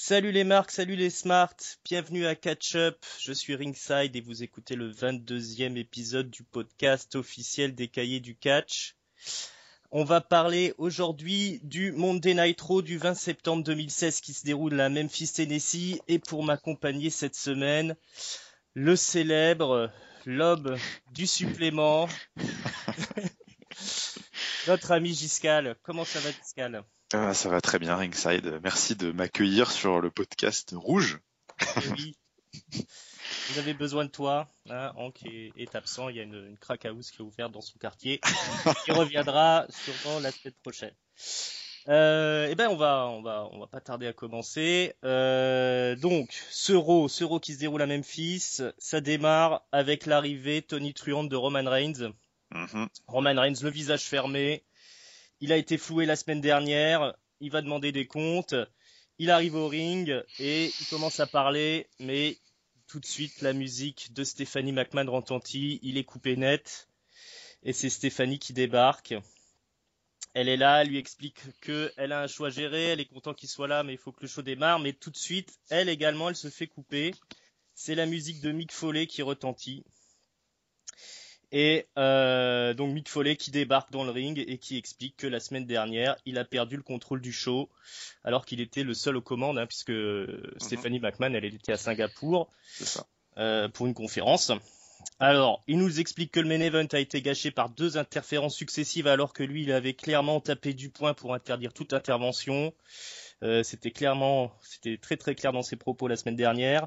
Salut les marques, salut les smarts, bienvenue à Catch Up, je suis Ringside et vous écoutez le 22e épisode du podcast officiel des Cahiers du Catch. On va parler aujourd'hui du Monday Night Raw du 20 septembre 2016 qui se déroule à Memphis, Tennessee, et pour m'accompagner cette semaine, le célèbre, l'homme du supplément, notre ami Giscal. Comment ça va Giscal? Ça va très bien, Ringside. Merci de m'accueillir sur le podcast Rouge. Eh oui. Vous avez besoin de toi, hein, Hank est absent, il y a une crack house qui est ouverte dans son quartier, qui reviendra sûrement la semaine prochaine. Eh ben on va pas tarder à commencer. Donc ce Raw qui se déroule à Memphis, ça démarre avec l'arrivée tonitruante de Roman Reigns. Mhm. Roman Reigns, le visage fermé, il a été floué la semaine dernière, il va demander des comptes, il arrive au ring et il commence à parler, mais tout de suite la musique de Stephanie McMahon retentit, il est coupé net et c'est Stephanie qui débarque. Elle est là, elle lui explique qu'elle a un show à gérer, elle est contente qu'il soit là, mais il faut que le show démarre. Mais tout de suite, elle également, elle se fait couper. C'est la musique de Mick Foley qui retentit. Et donc Mick Foley qui débarque dans le ring et qui explique que la semaine dernière, il a perdu le contrôle du show, alors qu'il était le seul aux commandes, hein, puisque Stephanie McMahon, elle était à Singapour C'est ça. pour une conférence. Alors, il nous explique que le main event a été gâché par 2 interférences successives alors que lui, il avait clairement tapé du poing pour interdire toute intervention. C'était très très clair dans ses propos la semaine dernière.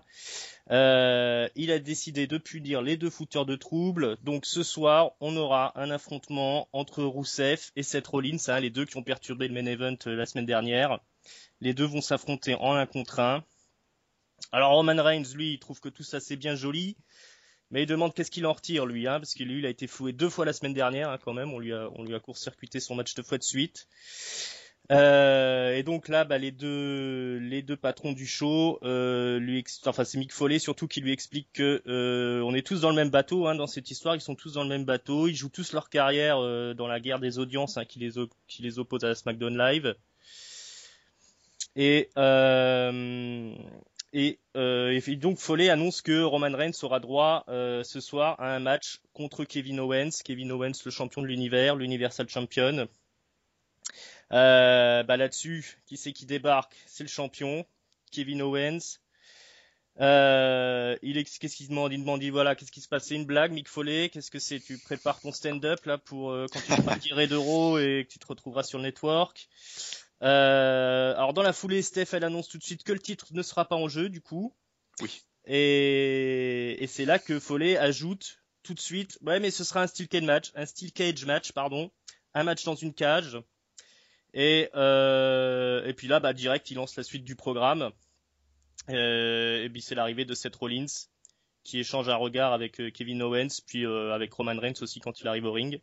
Il a décidé de punir les 2 fouteurs de troubles. Donc ce soir, on aura un affrontement entre Rusev et Seth Rollins, hein, les 2 qui ont perturbé le main event la semaine dernière. Les 2 vont s'affronter en 1 contre 1. Alors Roman Reigns, lui, il trouve que tout ça c'est bien joli. Mais il demande qu'est-ce qu'il en retire lui, hein, parce que lui il a été floué 2 fois la semaine dernière, hein, quand même, on lui a court-circuité son match 2 fois de suite. Et donc là, les deux patrons du show, c'est Mick Foley surtout qui lui explique que on est tous dans le même bateau, hein, dans cette histoire, ils sont tous dans le même bateau, ils jouent tous leur carrière dans la guerre des audiences, hein, qui les oppose à la SmackDown Live. Et donc Foley annonce que Roman Reigns aura droit ce soir à un match contre Kevin Owens. Kevin Owens, le champion de l'univers, l'Universal Champion. Là-dessus, qui c'est qui débarque? C'est le champion, Kevin Owens. Qu'est-ce qu'il demande? Il demande, voilà, qu'est-ce qui se passe? C'est une blague, Mick Foley? Qu'est-ce que c'est? Tu prépares ton stand-up là pour quand tu seras tiré d'euros et que tu te retrouveras sur le network? Alors dans la foulée, Steph, elle annonce tout de suite que le titre ne sera pas en jeu, du coup. Oui. Et c'est là que Foley ajoute tout de suite, ouais, mais ce sera un steel cage match, pardon, un match dans une cage. Et puis là, direct, il lance la suite du programme. Et puis c'est l'arrivée de Seth Rollins qui échange un regard avec Kevin Owens, puis avec Roman Reigns aussi quand il arrive au ring.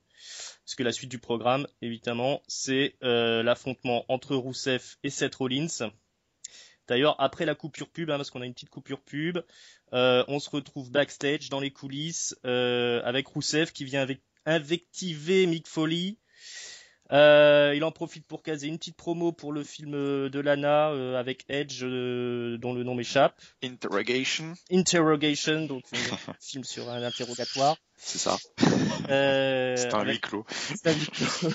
Parce que la suite du programme, évidemment, c'est l'affrontement entre Rusev et Seth Rollins. D'ailleurs, après la coupure pub, hein, parce qu'on a une petite coupure pub, on se retrouve backstage dans les coulisses avec Rusev qui vient invectiver Mick Foley. Il en profite pour caser une petite promo pour le film de Lana avec Edge dont le nom m'échappe. Interrogation, donc un film sur un interrogatoire. C'est ça. C'est un huis clos. C'est un huis clos.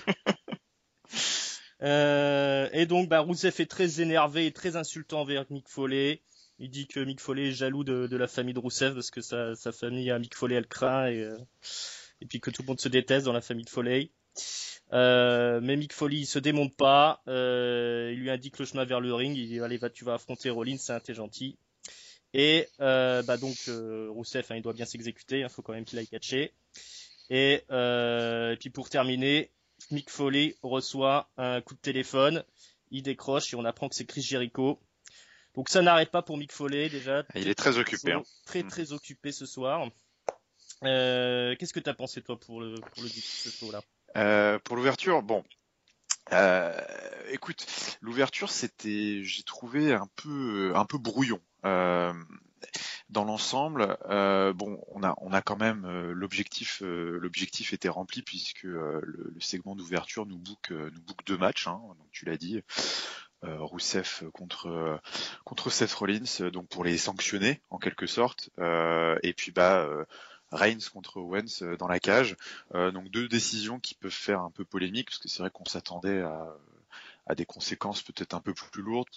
Et donc, Rusev est très énervé et très insultant envers Mick Foley. Il dit que Mick Foley est jaloux de la famille de Rusev parce que sa famille à Mick Foley elle craint et puis que tout le monde se déteste dans la famille de Foley. Mais Mick Foley il se démonte pas, il lui indique le chemin vers le ring, il dit allez tu vas affronter Rollins, hein, t'es gentil. Et Rusev, hein, il doit bien s'exécuter, faut quand même qu'il aille catcher. Et puis pour terminer, Mick Foley reçoit un coup de téléphone, il décroche et on apprend que c'est Chris Jericho. Donc ça n'arrête pas pour Mick Foley déjà. Il est très occupé. Très occupé ce soir. Qu'est-ce que t'as pensé toi pour le début de ce show-là? Pour l'ouverture, bon. Écoute, l'ouverture j'ai trouvé un peu brouillon. Dans l'ensemble, on a quand même l'objectif était rempli puisque le segment d'ouverture nous book 2 matchs, hein, donc tu l'as dit. Rousseff contre Seth Rollins, donc pour les sanctionner en quelque sorte, et puis Reigns contre Owens dans la cage. Donc deux décisions qui peuvent faire un peu polémique, parce que c'est vrai qu'on s'attendait à des conséquences peut-être un peu plus lourdes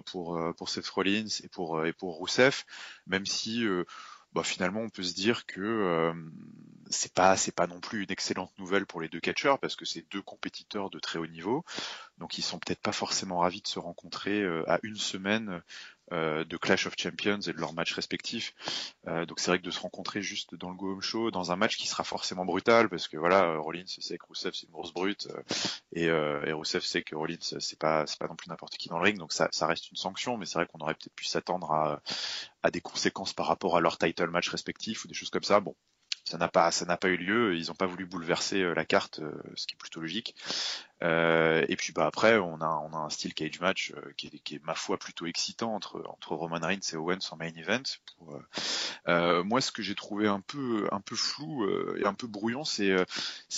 pour Seth Rollins et pour Rousseff, même si finalement on peut se dire que c'est pas non plus une excellente nouvelle pour les deux catcheurs, parce que c'est deux compétiteurs de très haut niveau, donc ils sont peut-être pas forcément ravis de se rencontrer à une semaine de Clash of Champions et de leurs matchs respectifs. Donc c'est vrai que de se rencontrer juste dans le Go Home Show, dans un match qui sera forcément brutal, parce que voilà, Rollins sait que Rousseff c'est une grosse brute, et Rousseff sait que Rollins c'est pas non plus n'importe qui dans le ring, donc ça reste une sanction, mais c'est vrai qu'on aurait peut-être pu s'attendre à des conséquences par rapport à leur title match respectif ou des choses comme ça. Bon, ça n'a pas eu lieu, ils n'ont pas voulu bouleverser la carte, ce qui est plutôt logique. Et puis après on a un steel cage match qui est ma foi plutôt excitant entre Roman Reigns et Owens en main event. Moi, ce que j'ai trouvé un peu flou et un peu brouillon, c'est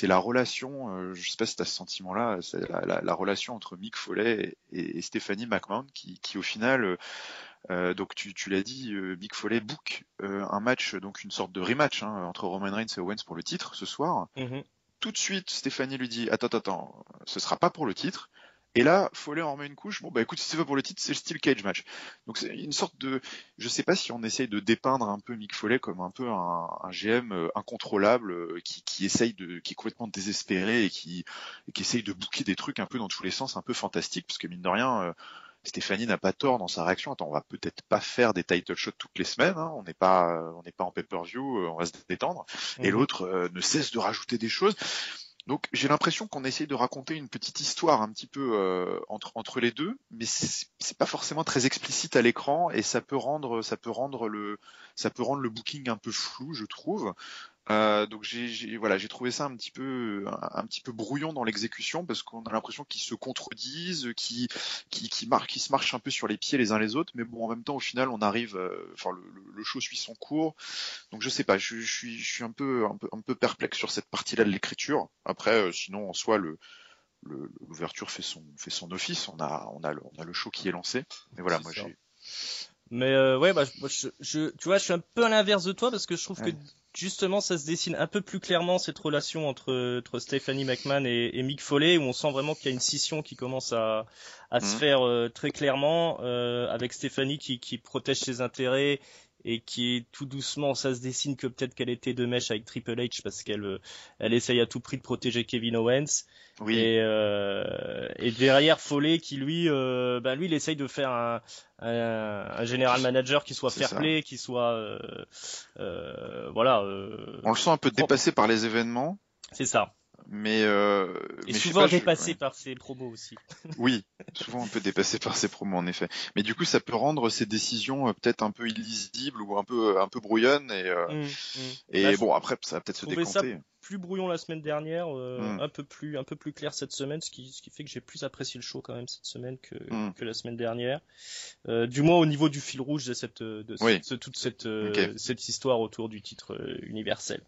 la relation, je sais pas si tu as ce sentiment-là, c'est la relation entre Mick Foley et Stephanie McMahon qui au final, donc tu l'as dit, Mick Foley book un match, donc une sorte de rematch entre Roman Reigns et Owens pour le titre ce soir. Mhm. Tout de suite, Stéphanie lui dit attends, ce sera pas pour le titre. Et là, Foley en remet une couche. Bon, écoute, si c'est pas pour le titre, c'est le Steel Cage match. Donc c'est une sorte de, je sais pas si on essaye de dépeindre un peu Mick Foley comme un peu un GM incontrôlable qui est complètement désespéré et qui essaye de booker des trucs un peu dans tous les sens, un peu fantastiques, parce que mine de rien, Stéphanie n'a pas tort dans sa réaction. Attends, on va peut-être pas faire des title shots toutes les semaines. On n'est pas en pay-per-view. On va se détendre. Et Mhm. l'autre ne cesse de rajouter des choses. Donc j'ai l'impression qu'on essaye de raconter une petite histoire un petit peu entre les deux, mais c'est pas forcément très explicite à l'écran et ça peut rendre le booking un peu flou, je trouve. Donc j'ai trouvé ça un petit peu brouillon dans l'exécution, parce qu'on a l'impression qu'ils se contredisent, qui se marchent un peu sur les pieds les uns les autres, mais bon, en même temps au final on arrive, le show suit son cours. Donc je sais pas, je suis un peu perplexe sur cette partie-là de l'écriture. Après, sinon en soi l'ouverture fait son office. On a le show qui est lancé. Mais voilà, C'est moi ça. j'ai. Mais ouais, moi, tu vois, je suis un peu à l'inverse de toi parce que je trouve que Ouais. justement ça se dessine un peu plus clairement cette relation entre Stephanie McMahon et Mick Foley, où on sent vraiment qu'il y a une scission qui commence à se Mhm. faire très clairement, avec Stephanie qui protège ses intérêts et qui est tout doucement, ça se dessine que peut-être qu'elle était de mèche avec Triple H parce qu'elle essaye à tout prix de protéger Kevin Owens. Oui, Et derrière Foley qui lui, lui il essaye de faire un general manager qui soit c'est fair ça. play, qui soit voilà, On le sent un peu propre. dépassé par les événements, C'est ça. mais Et je sais souvent pas, dépassé ouais. par ses promos aussi. Oui, souvent un peu dépassé par ses promos en effet. Mais du coup, ça peut rendre ses décisions peut-être un peu illisibles ou un peu brouillonnes, Bah, et bon, après ça va peut-être je se trouvais ça décanter. plus brouillon la semaine dernière, Hmm, un peu plus clair cette semaine, ce qui fait que j'ai plus apprécié le show quand même cette semaine hmm. que la semaine dernière. Du moins au niveau du fil rouge de Oui, toute ok. cette histoire autour du titre universel.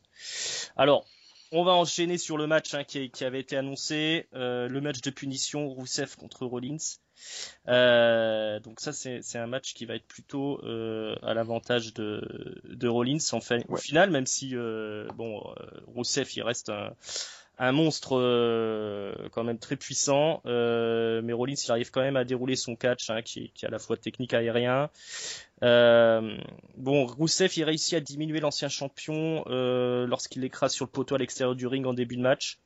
Alors, on va enchaîner sur le match qui avait été annoncé, le match de punition Rousseff contre Rollins. Donc ça c'est un match qui va être plutôt à l'avantage de Rollins au Ouais. final, même si Rousseff il reste un monstre quand même très puissant, mais Rollins il arrive quand même à dérouler son catch qui est à la fois technique aérien. Rousseff il réussit à diminuer l'ancien champion lorsqu'il l'écrase sur le poteau à l'extérieur du ring en début de match,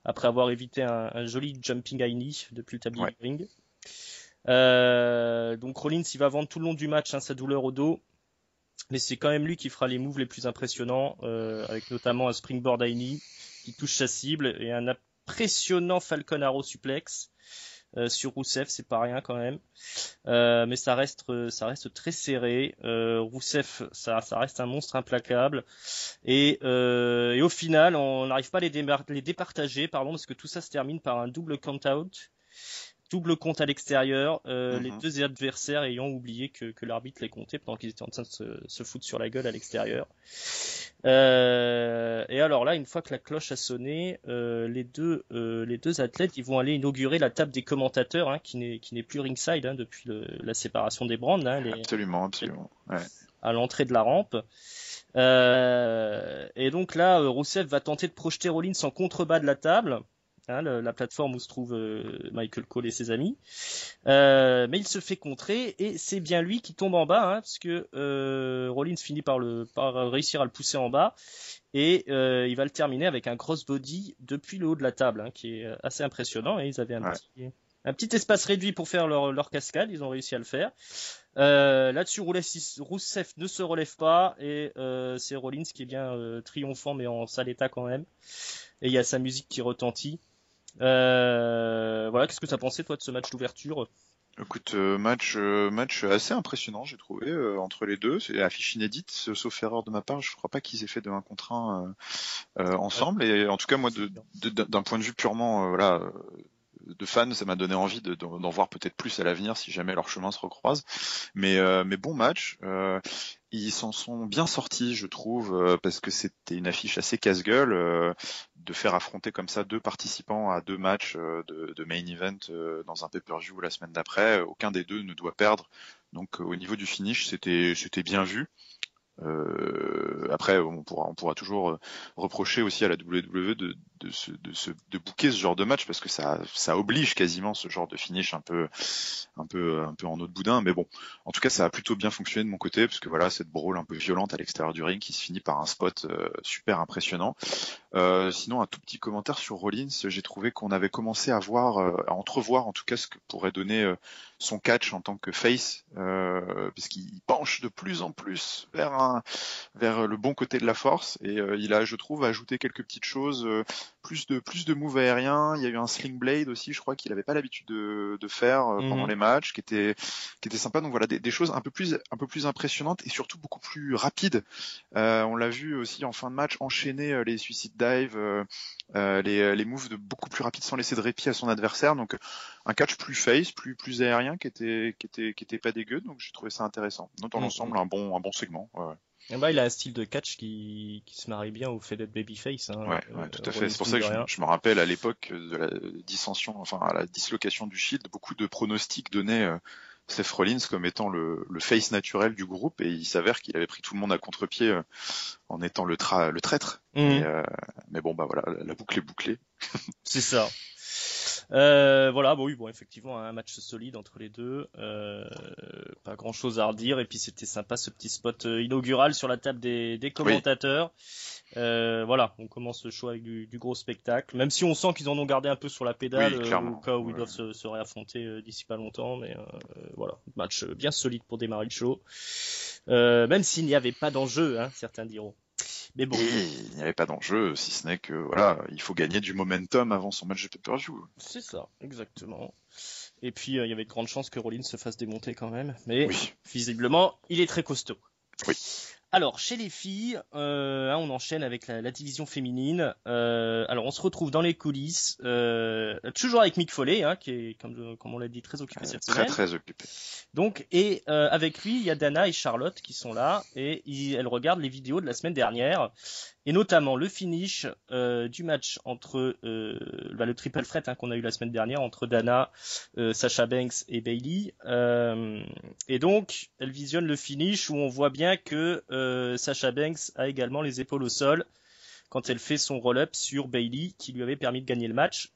après avoir évité un joli jumping high knee depuis le tablier Ouais. du ring. Donc Rollins il va vendre tout le long du match sa douleur au dos, mais c'est quand même lui qui fera les moves les plus impressionnants, avec notamment un springboard high knee qui touche sa cible et un impressionnant Falcon Arrow suplex sur Rousseff, c'est pas rien quand même. Mais ça reste très serré. Rousseff, ça reste un monstre implacable. Et au final, on n'arrive pas à les départager, pardon, parce que tout ça se termine par un double count-out. double compte à l'extérieur, les Mhm. deux adversaires ayant oublié que l'arbitre les comptait pendant qu'ils étaient en train de se foutre sur la gueule à l'extérieur. Et alors là, une fois que la cloche a sonné, les deux athlètes, ils vont aller inaugurer la table des commentateurs, hein, qui n'est plus ringside, hein, depuis la séparation des brands, hein, Absolument, absolument. Ouais. à l'entrée de la rampe. Et donc là, Rousseff va tenter de projeter Rollins en contrebas de la table, hein, la plateforme où se trouve Michael Cole et ses amis. Mais il se fait contrer et c'est bien lui qui tombe en bas, hein, parce que Rollins finit par réussir à le pousser en bas et il va le terminer avec un crossbody depuis le haut de la table, hein, qui est assez impressionnant. Et ils avaient Ouais. un petit espace réduit pour faire leur cascade, ils ont réussi à le faire. Là-dessus, Rousseff ne se relève pas et c'est Rollins qui est bien triomphant mais en sale état quand même. Et il y a sa musique qui retentit. Voilà, qu'est-ce que tu as pensé toi de ce match d'ouverture? Écoute, match assez impressionnant, j'ai trouvé, entre les deux. C'est affiche inédite, sauf erreur de ma part. Je crois pas qu'ils aient fait de 1 contre 1 Ouais, ensemble. Et en tout cas, moi, c'est sûr. d'un point de vue purement, voilà, de fan, ça m'a donné envie d'en voir peut-être plus à l'avenir si jamais leurs chemins se recroisent. Mais bon match. Ils s'en sont bien sortis, je trouve, parce que c'était une affiche assez casse-gueule, de faire affronter comme ça deux participants à deux matchs de main event dans un pay-per-view la semaine d'après. Aucun des deux ne doit perdre. Donc au niveau du finish, c'était bien vu. Après, on pourra toujours reprocher aussi à la WWE de booker ce genre de match parce que ça oblige quasiment ce genre de finish un peu en eau de boudin. Mais bon, en tout cas, ça a plutôt bien fonctionné de mon côté parce que voilà, cette brawl un peu violente à l'extérieur du ring qui se finit par un spot super impressionnant. Sinon, un tout petit commentaire sur Rollins. J'ai trouvé qu'on avait commencé à entrevoir en tout cas ce que pourrait donner son catch en tant que face, puisqu'il penche de plus en plus vers le bon côté de la force. Et il a, je trouve, ajouté quelques petites choses, plus de moves aériens. Il y a eu un sling blade aussi, je crois qu'il n'avait pas l'habitude de faire pendant Mhm. les matchs, qui était sympa. Donc voilà, des choses un peu plus impressionnantes et surtout beaucoup plus rapides. On l'a vu aussi en fin de match enchaîner les suicide dive, les moves de beaucoup plus rapides sans laisser de répit à son adversaire. Donc un catch plus face, plus aérien qui était pas dégueu. Donc j'ai trouvé ça intéressant. Donc dans Mhm. l'ensemble un bon segment. Ouais, ouais. Et bah, il a un style de catch qui se marie bien au fait d'être babyface, hein, Ouais, ouais, tout à fait. Rollins, C'est pour mine ça de que je, rien. je me rappelle à l'époque de la dissension, enfin à la dislocation du Shield, beaucoup de pronostics donnaient Seth Rollins comme étant le face naturel du groupe, et il s'avère qu'il avait pris tout le monde à contre-pied en étant le traître. Mais, Mhm. euh, mais bon, bah voilà, la boucle est bouclée. C'est ça. Voilà, bon, oui, bon, effectivement, un match solide entre les deux. Pas grand chose à redire. Et puis c'était sympa ce petit spot inaugural sur la table des Oui, commentateurs. Voilà, on commence le show avec du gros spectacle. Même si on sent qu'ils en ont gardé un peu sur la pédale oui, au clairement. cas où ils Ouais. doivent se réaffronter d'ici pas longtemps. Mais voilà, match bien solide pour démarrer le show. Même s'il n'y avait pas d'enjeu, hein, certains diront. Mais bon, Et il n'y avait pas d'enjeu, si ce n'est que voilà, il faut gagner du momentum avant son match de pay-per-view. c'est ça, exactement. Et puis il y avait de grandes chances que Rollins se fasse démonter quand même. Mais Oui, visiblement, il est très costaud. oui. Alors, chez les filles, on enchaîne avec la division féminine. Alors, on se retrouve dans les coulisses, toujours avec Mick Foley, hein, qui est, comme on l'a dit, très occupé cette Très semaine. très occupé. Donc, et avec lui, il y a Dana et Charlotte qui sont là, et elles regardent les vidéos de la semaine dernière, et notamment le finish du match entre le triple threat, hein, qu'on a eu la semaine dernière entre Dana, Sasha Banks et Bayley. Et donc, elle visionne le finish où on voit bien que Sasha Banks a également les épaules au sol quand elle fait son roll-up sur Bayley qui lui avait permis de gagner le match.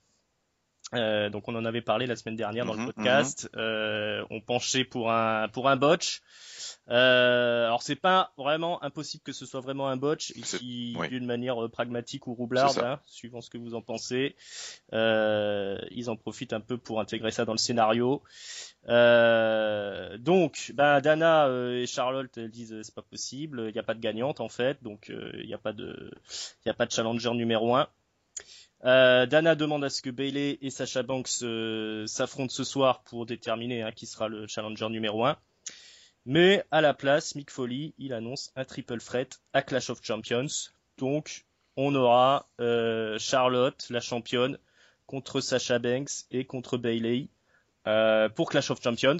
Donc on en avait parlé la semaine dernière dans le Mhm, mhm. podcast. On penchait pour un botch. Alors c'est pas vraiment impossible que ce soit vraiment un botch ici Oui, d'une manière pragmatique ou c'est roublarde, ça. hein, suivant ce que vous en pensez. Ils en profitent un peu pour intégrer ça dans le scénario. Donc, Dana et Charlotte elles disent c'est pas possible, il n'y a pas de gagnante en fait, donc il n'y a pas de challenger numéro 1. Dana demande à ce que Bayley et Sasha Banks s'affrontent ce soir pour déterminer, hein, qui sera le challenger numéro 1. Mais à la place, Mick Foley, il annonce un triple threat à Clash of Champions. Donc, on aura Charlotte, la championne, contre Sasha Banks et contre Bayley pour Clash of Champions.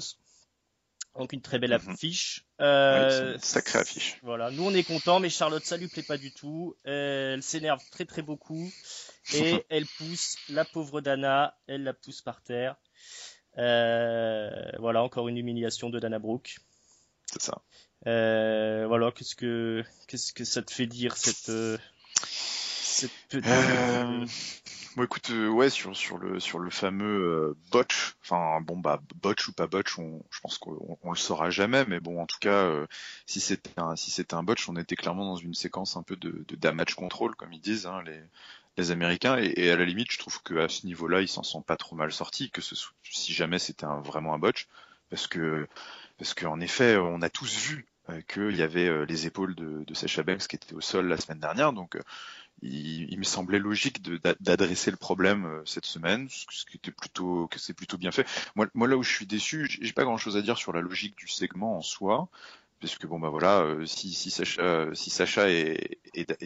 Donc une très belle affiche. Oui, c'est une sacrée affiche. Voilà, nous on est contents, mais Charlotte, ça lui plaît pas du tout. Elle s'énerve très très beaucoup et elle pousse la pauvre Dana, elle la pousse par terre. Voilà, encore une humiliation de Dana Brooke. C'est ça. Voilà, qu'est-ce que ça te fait dire cette petite. Bon, écoute, ouais, sur le fameux botch, enfin bon bah botch ou pas botch, je pense qu'on le saura jamais, mais bon en tout cas, si c'était un botch, on était clairement dans une séquence un peu de damage control comme ils disent hein, les Américains, et à la limite je trouve que à ce niveau-là ils s'en sont pas trop mal sortis, si jamais c'était vraiment un botch, parce que en effet on a tous vu qu'il y avait les épaules de Sasha Banks qui étaient au sol la semaine dernière, donc il me semblait logique d'adresser le problème cette semaine, ce qui était que c'est plutôt bien fait. Moi là où je suis déçu, j'ai pas grand chose à dire sur la logique du segment en soi, parce que bon bah voilà, si Sacha et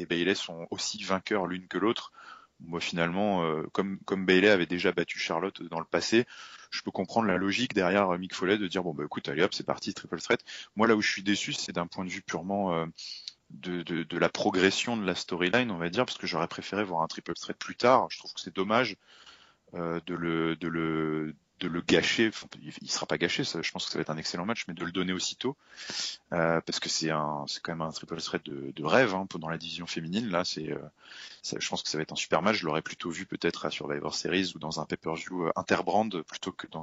Bayley sont aussi vainqueurs l'une que l'autre, moi finalement, comme Bayley avait déjà battu Charlotte dans le passé, je peux comprendre la logique derrière Mick Foley de dire bon bah écoute allez hop c'est parti triple threat. Moi là où je suis déçu c'est d'un point de vue purement de la progression de la storyline, on va dire, parce que j'aurais préféré voir un triple threat plus tard. Je trouve que c'est dommage de le gâcher. Enfin, il sera pas gâché, ça, je pense que ça va être un excellent match, mais de le donner aussitôt, parce que c'est quand même un triple threat de rêve hein, dans la division féminine. Là, je pense que ça va être un super match. Je l'aurais plutôt vu peut-être à Survivor Series ou dans un pay-per-view interbrand plutôt que dans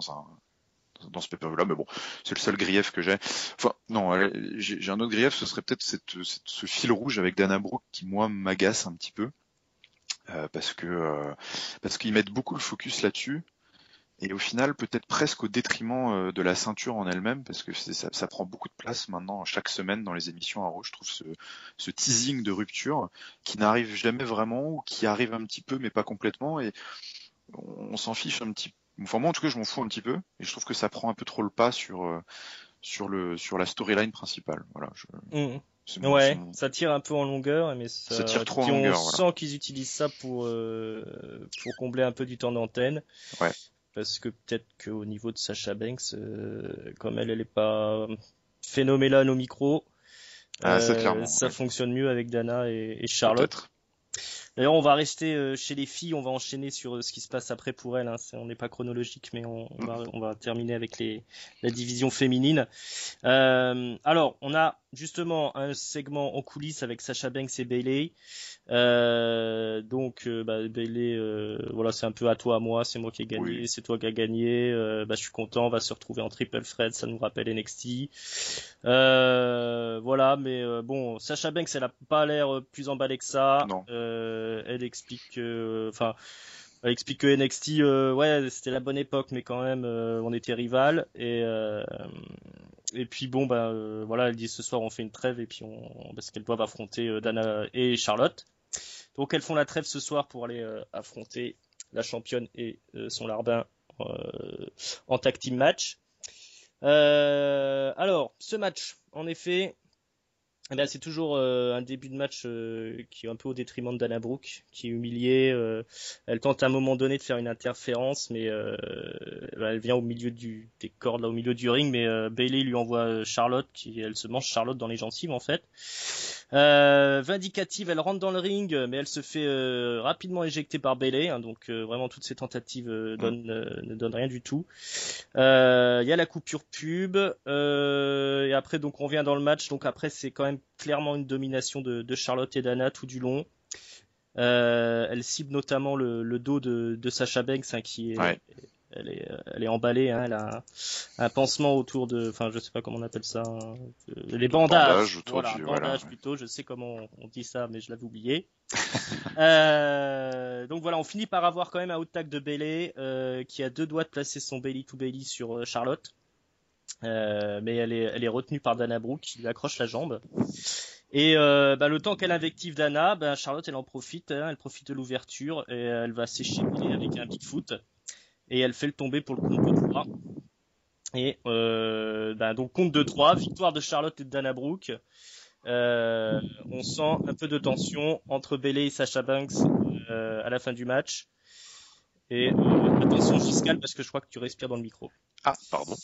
ce pay-per-view-là, mais bon, c'est le seul grief que j'ai. Enfin, non, j'ai un autre grief, ce serait peut-être ce fil rouge avec Dana Brooke qui, moi, m'agace un petit peu, parce qu'ils mettent beaucoup le focus là-dessus, et au final, peut-être presque au détriment de la ceinture en elle-même, parce que ça prend beaucoup de place maintenant, chaque semaine dans les émissions à Raw, je trouve ce teasing de rupture, qui n'arrive jamais vraiment, ou qui arrive un petit peu, mais pas complètement, et on s'en fiche un petit peu. Enfin moi en tout cas je m'en fous un petit peu et je trouve que ça prend un peu trop le pas sur la storyline principale. Voilà, Ouais, ça tire un peu en longueur, mais ça tire trop en puis on longueur. sent Voilà. qu'ils utilisent ça pour combler un peu du temps d'antenne. Ouais. Parce que peut-être qu'au niveau de Sasha Banks, comme elle est pas phénoménale au micro, Ça clairement. ça Ouais. fonctionne mieux avec Dana et Charlotte. Peut-être. D'ailleurs, on va rester chez les filles, on va enchaîner sur ce qui se passe après pour elles. Hein. On n'est pas chronologique, mais on va terminer avec la division féminine. Alors, on a justement un segment en coulisses avec Sasha Banks et Bayley. Bayley, voilà, c'est un peu à toi, à moi, c'est moi qui ai gagné, c'est toi qui as gagné. Je suis content, on va se retrouver en triple threat, ça nous rappelle NXT. Voilà, mais bon, Sasha Banks, elle a pas l'air plus emballée que ça. Non. Elle explique que NXT, ouais, c'était la bonne époque, mais quand même, on était rivales. Et puis bon, voilà, elle dit ce soir on fait une trêve et puis parce qu'elles doivent affronter Dana et Charlotte. Donc elles font la trêve ce soir pour aller affronter la championne et son larbin en tag team match. Alors, ce match, en effet, c'est toujours un début de match qui est un peu au détriment de Dana Brooke, qui est humiliée. Elle tente à un moment donné de faire une interférence, mais elle vient au milieu des cordes, là, au milieu du ring, mais Bayley lui envoie Charlotte, elle se mange Charlotte dans les gencives en fait. Vindicative, elle rentre dans le ring, mais elle se fait rapidement éjecter par Bayley, hein, donc vraiment toutes ces tentatives ne donnent rien du tout. Il y a la coupure pub, et après donc on revient dans le match, donc après c'est quand même clairement une domination de Charlotte et Dana tout du long. Elle cible notamment le dos de Sasha Banks, hein, qui est elle est emballée, hein, elle a un pansement autour je sais pas comment on appelle ça, hein, les bandages. Bandage plutôt, je sais comment on dit ça, mais je l'avais oublié. Donc voilà, on finit par avoir quand même un out tag de Bayley, qui a deux doigts de placer son Bayley to Bayley sur Charlotte. Mais elle est retenue par Dana Brooke, qui lui accroche la jambe. Et le temps qu'elle invective Dana, Charlotte elle en profite, hein, elle profite de l'ouverture et elle va sécher Bayley avec un Bigfoot. Et elle fait le tomber pour le compte de 3. Et donc compte de 3, victoire de Charlotte et de Dana Brooke. On sent un peu de tension entre Bayley et Sasha Banks à la fin du match. Et attention Giscal parce que je crois que tu respires dans le micro. Ah, pardon.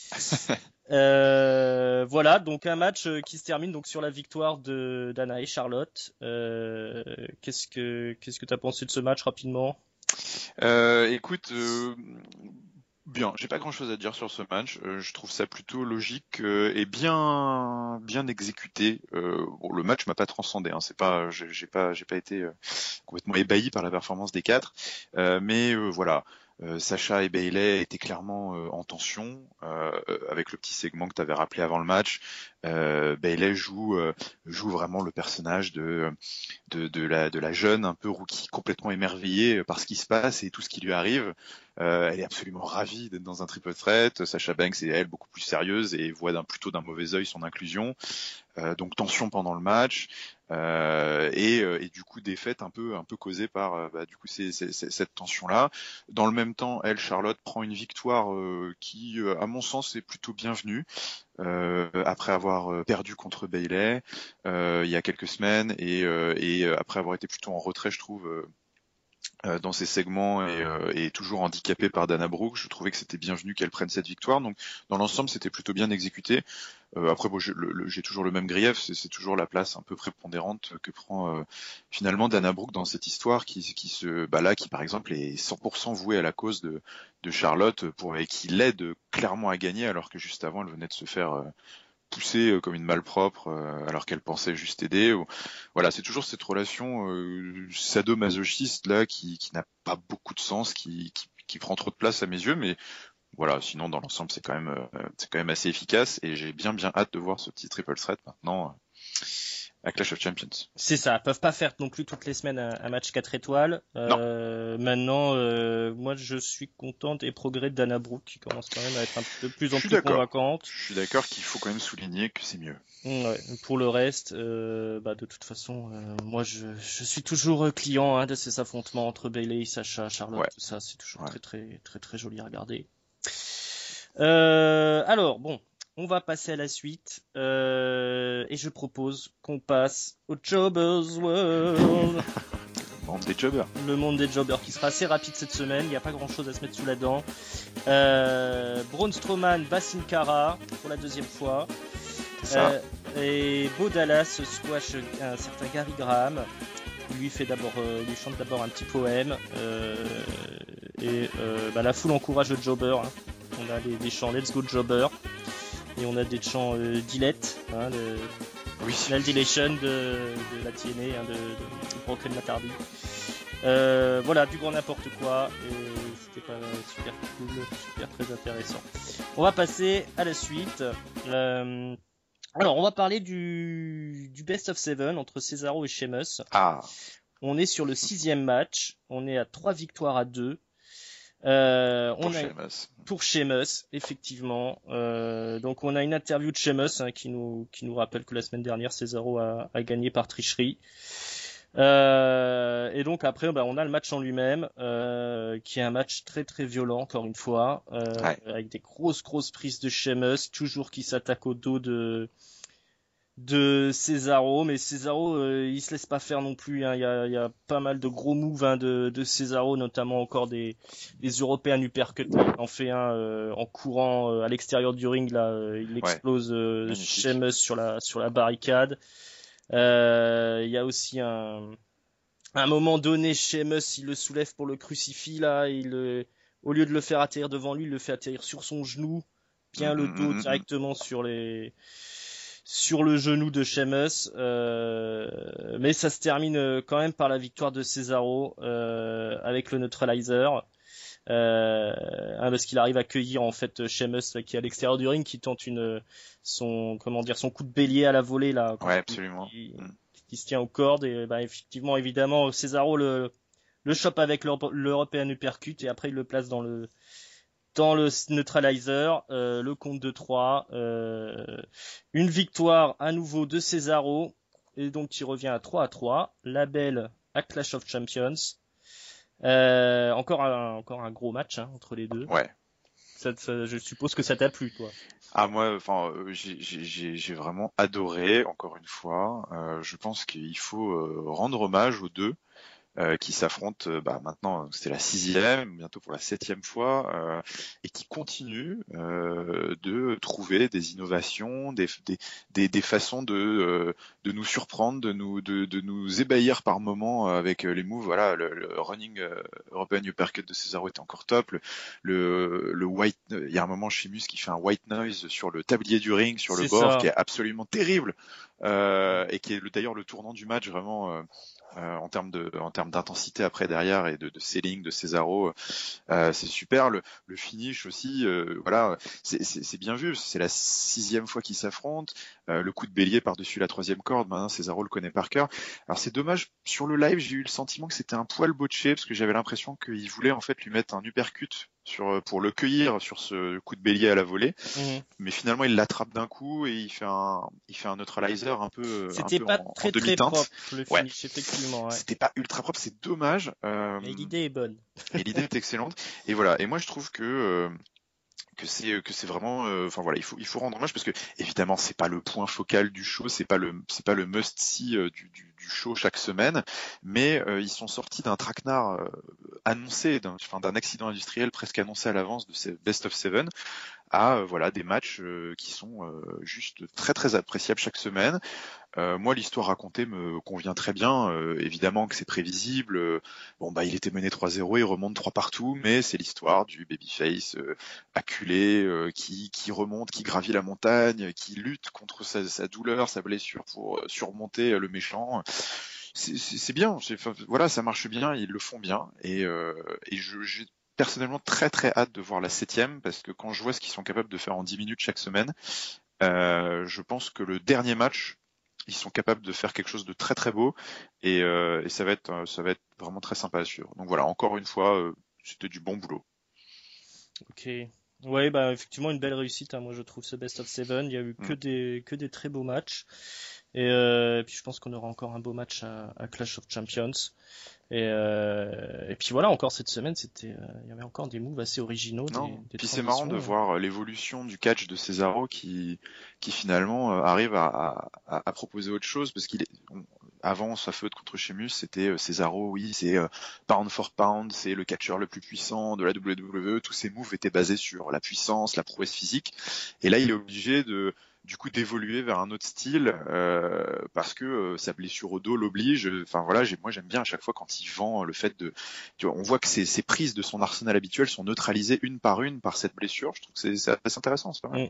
Voilà, donc un match qui se termine donc sur la victoire de d'Anna et Charlotte. Qu'est-ce que t'as pensé de ce match rapidement? Écoute, bien, j'ai pas grand-chose à dire sur ce match. Je trouve ça plutôt logique et bien exécuté. Bon, le match m'a pas transcendé. Hein, c'est pas, j'ai pas été complètement ébahi par la performance des quatre. Mais voilà. Sacha et Bayley étaient clairement en tension avec le petit segment que tu avais rappelé avant le match. Bayley joue vraiment le personnage de la jeune un peu rookie complètement émerveillée par ce qui se passe et tout ce qui lui arrive. Elle est absolument ravie d'être dans un triple threat. Sacha Banks est elle beaucoup plus sérieuse et voit plutôt d'un mauvais œil son inclusion. Donc tension pendant le match et du coup défaite un peu causée par du coup cette tension là. Dans le même temps, Charlotte prend une victoire qui à mon sens est plutôt bienvenue après avoir perdu contre Bayley il y a quelques semaines et après avoir été plutôt en retrait, je trouve. Dans ses segments et toujours handicapée par Dana Brooke, je trouvais que c'était bienvenu qu'elle prenne cette victoire. Donc dans l'ensemble, c'était plutôt bien exécuté. Après, bon, j'ai toujours le même grief, c'est toujours la place un peu prépondérante que prend finalement Dana Brooke dans cette histoire qui par exemple est 100% vouée à la cause de Charlotte et qui l'aide clairement à gagner alors que juste avant elle venait de se faire poussée comme une malpropre alors qu'elle pensait juste aider. Voilà, c'est toujours cette relation sadomasochiste là qui n'a pas beaucoup de sens, qui prend trop de place à mes yeux, mais voilà, sinon dans l'ensemble c'est quand même assez efficace et j'ai bien hâte de voir ce petit triple threat maintenant à Clash of Champions. C'est ça, ils peuvent pas faire non plus toutes les semaines un match 4 étoiles. Non. Maintenant, moi je suis content des progrès de Dana Brooke qui commence quand même à être de plus en Je suis plus d'accord. convaincante. Je suis d'accord qu'il faut quand même souligner que c'est mieux. Ouais. Pour le reste, de toute façon, moi je suis toujours client de ces affrontements entre Bayley, Sacha, Charlotte, Ouais. tout ça, c'est toujours Ouais. très joli à regarder. Alors bon, on va passer à la suite et je propose qu'on passe au Jobbers World. Monde des jobbers. Le monde des jobbers qui sera assez rapide cette semaine, il n'y a pas grand chose à se mettre sous la dent. Braun Strowman bat Sin Cara pour la deuxième fois. Et Bo Dallas squash un certain Gary Graham. Il lui chante d'abord un petit poème. La foule encourage le jobber. Hein. On a des chants Let's Go Jobber. Et on a des chants Dilette, National Dilation de la TNA, de Broken Matardi. Voilà, du grand n'importe quoi. Et c'était pas super cool, super très intéressant. On va passer à la suite. Alors, on va parler du Best of Seven entre Cesaro et Sheamus. Ah. On est sur le 6e match. On est à 3 victoires à 2. Pour Sheamus, effectivement. Donc on a une interview de Sheamus qui nous rappelle que la semaine dernière Cesaro a gagné par tricherie. Et donc après on a le match en lui-même qui est un match très violent encore une fois avec des grosses prises de Sheamus, toujours qui s'attaque au dos de Cesaro, mais Cesaro il se laisse pas faire non plus, hein. Il y a pas mal de gros moves de Cesaro, notamment encore des European uppercuts. Il en fait un en courant à l'extérieur du ring là, il explose Sheamus sur la barricade. Il y a aussi à un moment donné, Sheamus il le soulève pour le crucifix là, au lieu de le faire atterrir devant lui, il le fait atterrir sur son genou, bien le dos directement sur le genou de Sheamus, mais ça se termine quand même par la victoire de Cesaro avec le neutralizer, parce qu'il arrive à cueillir en fait Sheamus qui est à l'extérieur du ring, qui tente son coup de bélier à la volée là, absolument, qui se tient aux cordes et effectivement évidemment Cesaro le chope avec l'European uppercut et après il le place dans le neutralizer, le compte de 3, une victoire à nouveau de Cesaro, et donc qui revient à 3-3, label à Clash of Champions. Encore un gros match entre les deux. Ouais. Je suppose que ça t'a plu, toi. Ah moi, j'ai vraiment adoré. Encore une fois, je pense qu'il faut rendre hommage aux deux. qui s'affrontent maintenant, c'est la 6e, bientôt pour la 7e fois, et qui continuent de trouver des innovations, des façons de nous surprendre, de nous ébahir par moments avec les moves. Voilà, le running European Uppercut de Cesaro était encore top. Le white, il y a un moment chez Mus qui fait un white noise sur le tablier du ring, sur le C'est bord, ça. qui est absolument terrible, et qui est d'ailleurs le tournant du match vraiment. En termes d'intensité après derrière et de selling de Cesaro, c'est super. Le finish aussi, voilà, c'est bien vu. C'est la 6e fois qu'ils s'affrontent. Le coup de bélier par-dessus la 3e corde, maintenant Cesaro le connaît par cœur. Alors c'est dommage, sur le live j'ai eu le sentiment que c'était un poil botché parce que j'avais l'impression qu'il voulait en fait lui mettre un uppercut pour le cueillir sur ce coup de bélier à la volée. Mais finalement il l'attrape d'un coup et il fait un neutralizer un peu C'était pas en très demi-teinte. propre le Ouais, finish, effectivement. Ouais. c'était pas ultra propre, c'est dommage. Mais l'idée est bonne. Mais l'idée est excellente. Et voilà. Et moi, je trouve que c'est vraiment, enfin voilà, il faut rendre hommage parce que évidemment c'est pas le point focal du show, c'est pas le must see du show chaque semaine, mais ils sont sortis d'un traquenard annoncé, d'un accident industriel presque annoncé à l'avance de ces Best of Seven à voilà des matchs qui sont juste très très appréciables chaque semaine. Moi, l'histoire racontée me convient très bien. Évidemment que c'est prévisible. Bon, bah, il était mené 3-0, il remonte 3 partout, mais c'est l'histoire du babyface acculé qui remonte, qui gravit la montagne, qui lutte contre sa douleur, sa blessure pour surmonter le méchant. C'est bien. Voilà, ça marche bien, ils le font bien, et j'ai personnellement très très hâte de voir la 7e parce que quand je vois ce qu'ils sont capables de faire en 10 minutes chaque semaine, je pense que le dernier match ils sont capables de faire quelque chose de très très beau et ça va être vraiment très sympa à suivre. Donc voilà, encore une fois, c'était du bon boulot. Ok. Ouais, bah effectivement une belle réussite. Moi je trouve ce Best of Seven. Il y a eu Mm. que des très beaux matchs. Et puis je pense qu'on aura encore un beau match à Clash of Champions. Et puis voilà, encore cette semaine, il y avait encore des moves assez originaux, Non. des Puis c'est marrant de transitions. voir l'évolution du catch de Cesaro qui finalement arrive à proposer autre chose parce avant sa feud contre Sheamus, c'était Cesaro, oui, c'est pound for pound, c'est le catcheur le plus puissant de la WWE. Tous ses moves étaient basés sur la puissance, la prouesse physique. Et là, il est obligé du coup d'évoluer vers un autre style parce que sa blessure au dos l'oblige. Enfin voilà, moi j'aime bien à chaque fois quand il vend le fait de, tu vois, on voit que ces prises de son arsenal habituel sont neutralisées une par cette blessure. Je trouve que c'est assez intéressant, c'est pas mal.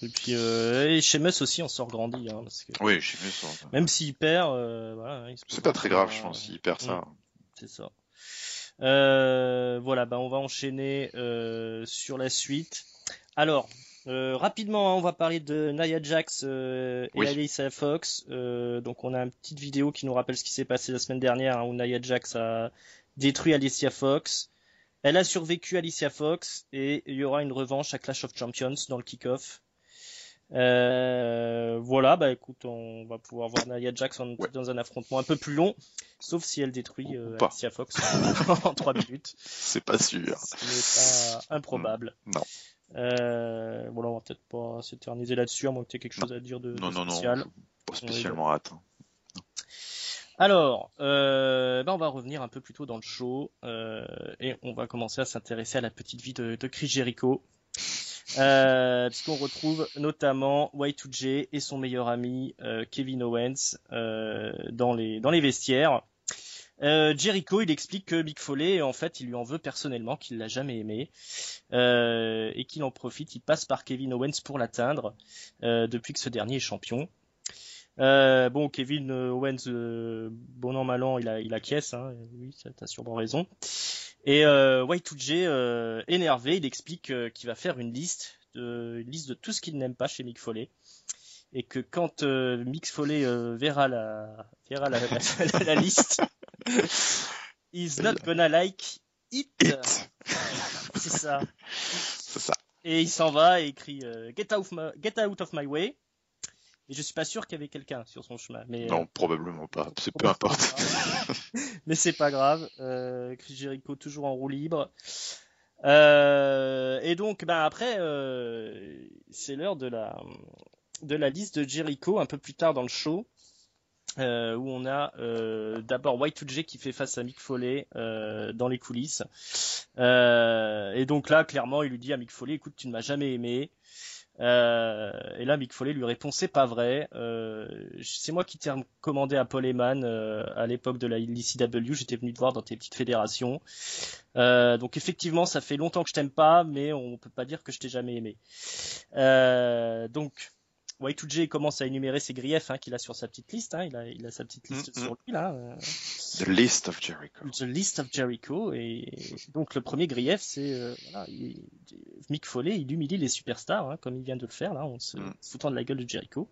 Et puis et Sheamus aussi en sort grandi, hein, parce que Oui, je sais mieux ça. même s'il perd, voilà, il se C'est pas présente très pour grave, je pense, s'il perd ça. c'est ça. Voilà, bah on va enchaîner sur la suite. Alors, rapidement, hein, on va parler de Nia Jax et Oui. Alicia Fox. Donc on a une petite vidéo qui nous rappelle ce qui s'est passé la semaine dernière, hein, où Nia Jax a détruit Alicia Fox. Elle a survécu Alicia Fox et il y aura une revanche à Clash of Champions dans le kick-off. Voilà, bah écoute, on va pouvoir voir Nia Jax Ouais. dans un affrontement un peu plus long, sauf si elle détruit Ou pas. Alicia Fox en 3 minutes. C'est pas sûr. Ce n'est pas improbable. Non. Voilà, on va peut-être pas s'éterniser là-dessus, à moins que tu aies quelque Non. chose à dire de Non, spécial. je pas Oui, spécialement hâte. alors, on va revenir un peu plus tôt dans le show et on va commencer à s'intéresser à la petite vie de Chris Jericho. Puisqu'on retrouve notamment Y2J et son meilleur ami Kevin Owens dans les vestiaires. Jericho, il explique que Mick Foley, en fait, il lui en veut personnellement, qu'il l'a jamais aimé et qu'il en profite. Il passe par Kevin Owens pour l'atteindre depuis que ce dernier est champion. Bon, Kevin Owens, bon an mal an, il acquiesce, hein, oui, t'as sûrement raison. Et Y2J, énervé, il explique qu'il va faire une liste de tout ce qu'il n'aime pas chez Mick Foley, et que quand Mick Foley verra la liste, he's not gonna like it. C'est ça. C'est ça. Et il s'en va et il crie get out of my way. Et je suis pas sûr qu'il y avait quelqu'un sur son chemin. Mais, Non, probablement pas. C'est peu importe. Mais c'est pas grave. Chris Jericho toujours en roue libre. Et donc, après, c'est l'heure de la liste de Jericho un peu plus tard dans le show. où on a d'abord Y2J qui fait face à Mick Foley dans les coulisses. Et donc là, clairement, il lui dit à Mick Foley, écoute, tu ne m'as jamais aimé. Et là, Mick Foley lui répond, c'est pas vrai. C'est moi qui t'ai recommandé à Paul Heyman à l'époque de la LCW. J'étais venu te voir dans tes petites fédérations. Donc effectivement, ça fait longtemps que je t'aime pas, mais on peut pas dire que je t'ai jamais aimé. Donc Y2J commence à énumérer ses griefs qu'il a sur sa petite liste. Il a sa petite liste sur lui là. The List of Jericho. The List of Jericho. Et donc le premier grief, c'est Mick Foley, il humilie les superstars, comme il vient de le faire là, en se foutant de la gueule de Jericho.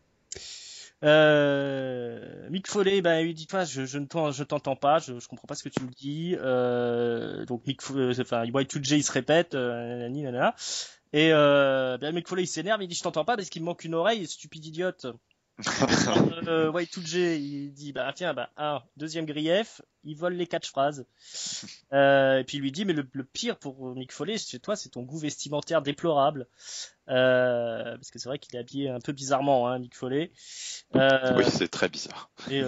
Mick Foley, il dit toi, je t'entends pas, je comprends pas ce que tu me dis. Donc Y2J il se répète, nanana. Et Mick Foley il s'énerve, il dit je t'entends pas parce qu'il me manque une oreille, stupide idiote. Y2J il dit deuxième grief, il vole les catchphrases. Et puis il lui dit mais le pire pour Mick Foley chez toi c'est ton goût vestimentaire déplorable. Parce que c'est vrai qu'il est habillé un peu bizarrement, Mick Foley. Oui, c'est très bizarre. Et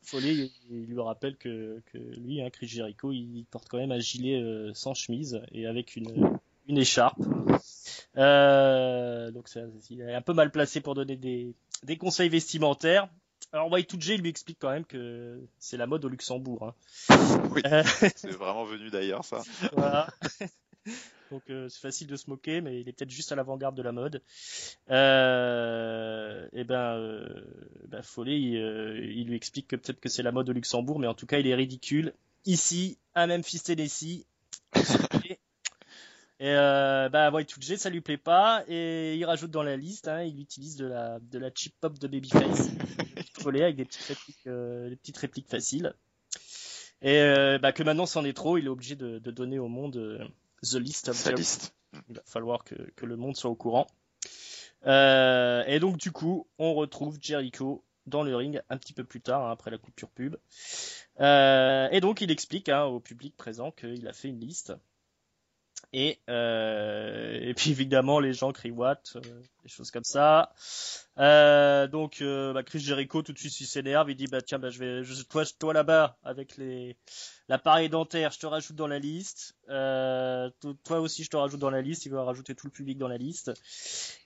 Foley il lui rappelle que lui, Chris Jericho, il porte quand même un gilet sans chemise et avec une écharpe. Donc il est un peu mal placé pour donner des conseils vestimentaires. Alors Y2J lui explique quand même que c'est la mode au Luxembourg. Oui, c'est vraiment venu d'ailleurs ça. Voilà. Donc c'est facile de se moquer, mais il est peut-être juste à l'avant-garde de la mode. Foley, il lui explique que peut-être que c'est la mode au Luxembourg, mais en tout cas il est ridicule. Ici, à Memphis, Tennessee. Et Y2J ça lui plaît pas et il rajoute dans la liste, il utilise de la cheap pop de Babyface, Foley avec des petites répliques faciles. Et que maintenant c'en est trop, il est obligé de donner au monde The List of Jericho. Il va falloir que le monde soit au courant. Et donc du coup, on retrouve Jericho dans le ring un petit peu plus tard, après la coupure pub. Et donc il explique au public présent qu'il a fait une liste. Et puis évidemment les gens crient what, des choses comme ça. Donc Chris Jericho tout de suite il s'énerve, il dit tiens toi là-bas avec l'appareil dentaire, je te rajoute dans la liste. Toi aussi je te rajoute dans la liste. Il va rajouter tout le public dans la liste.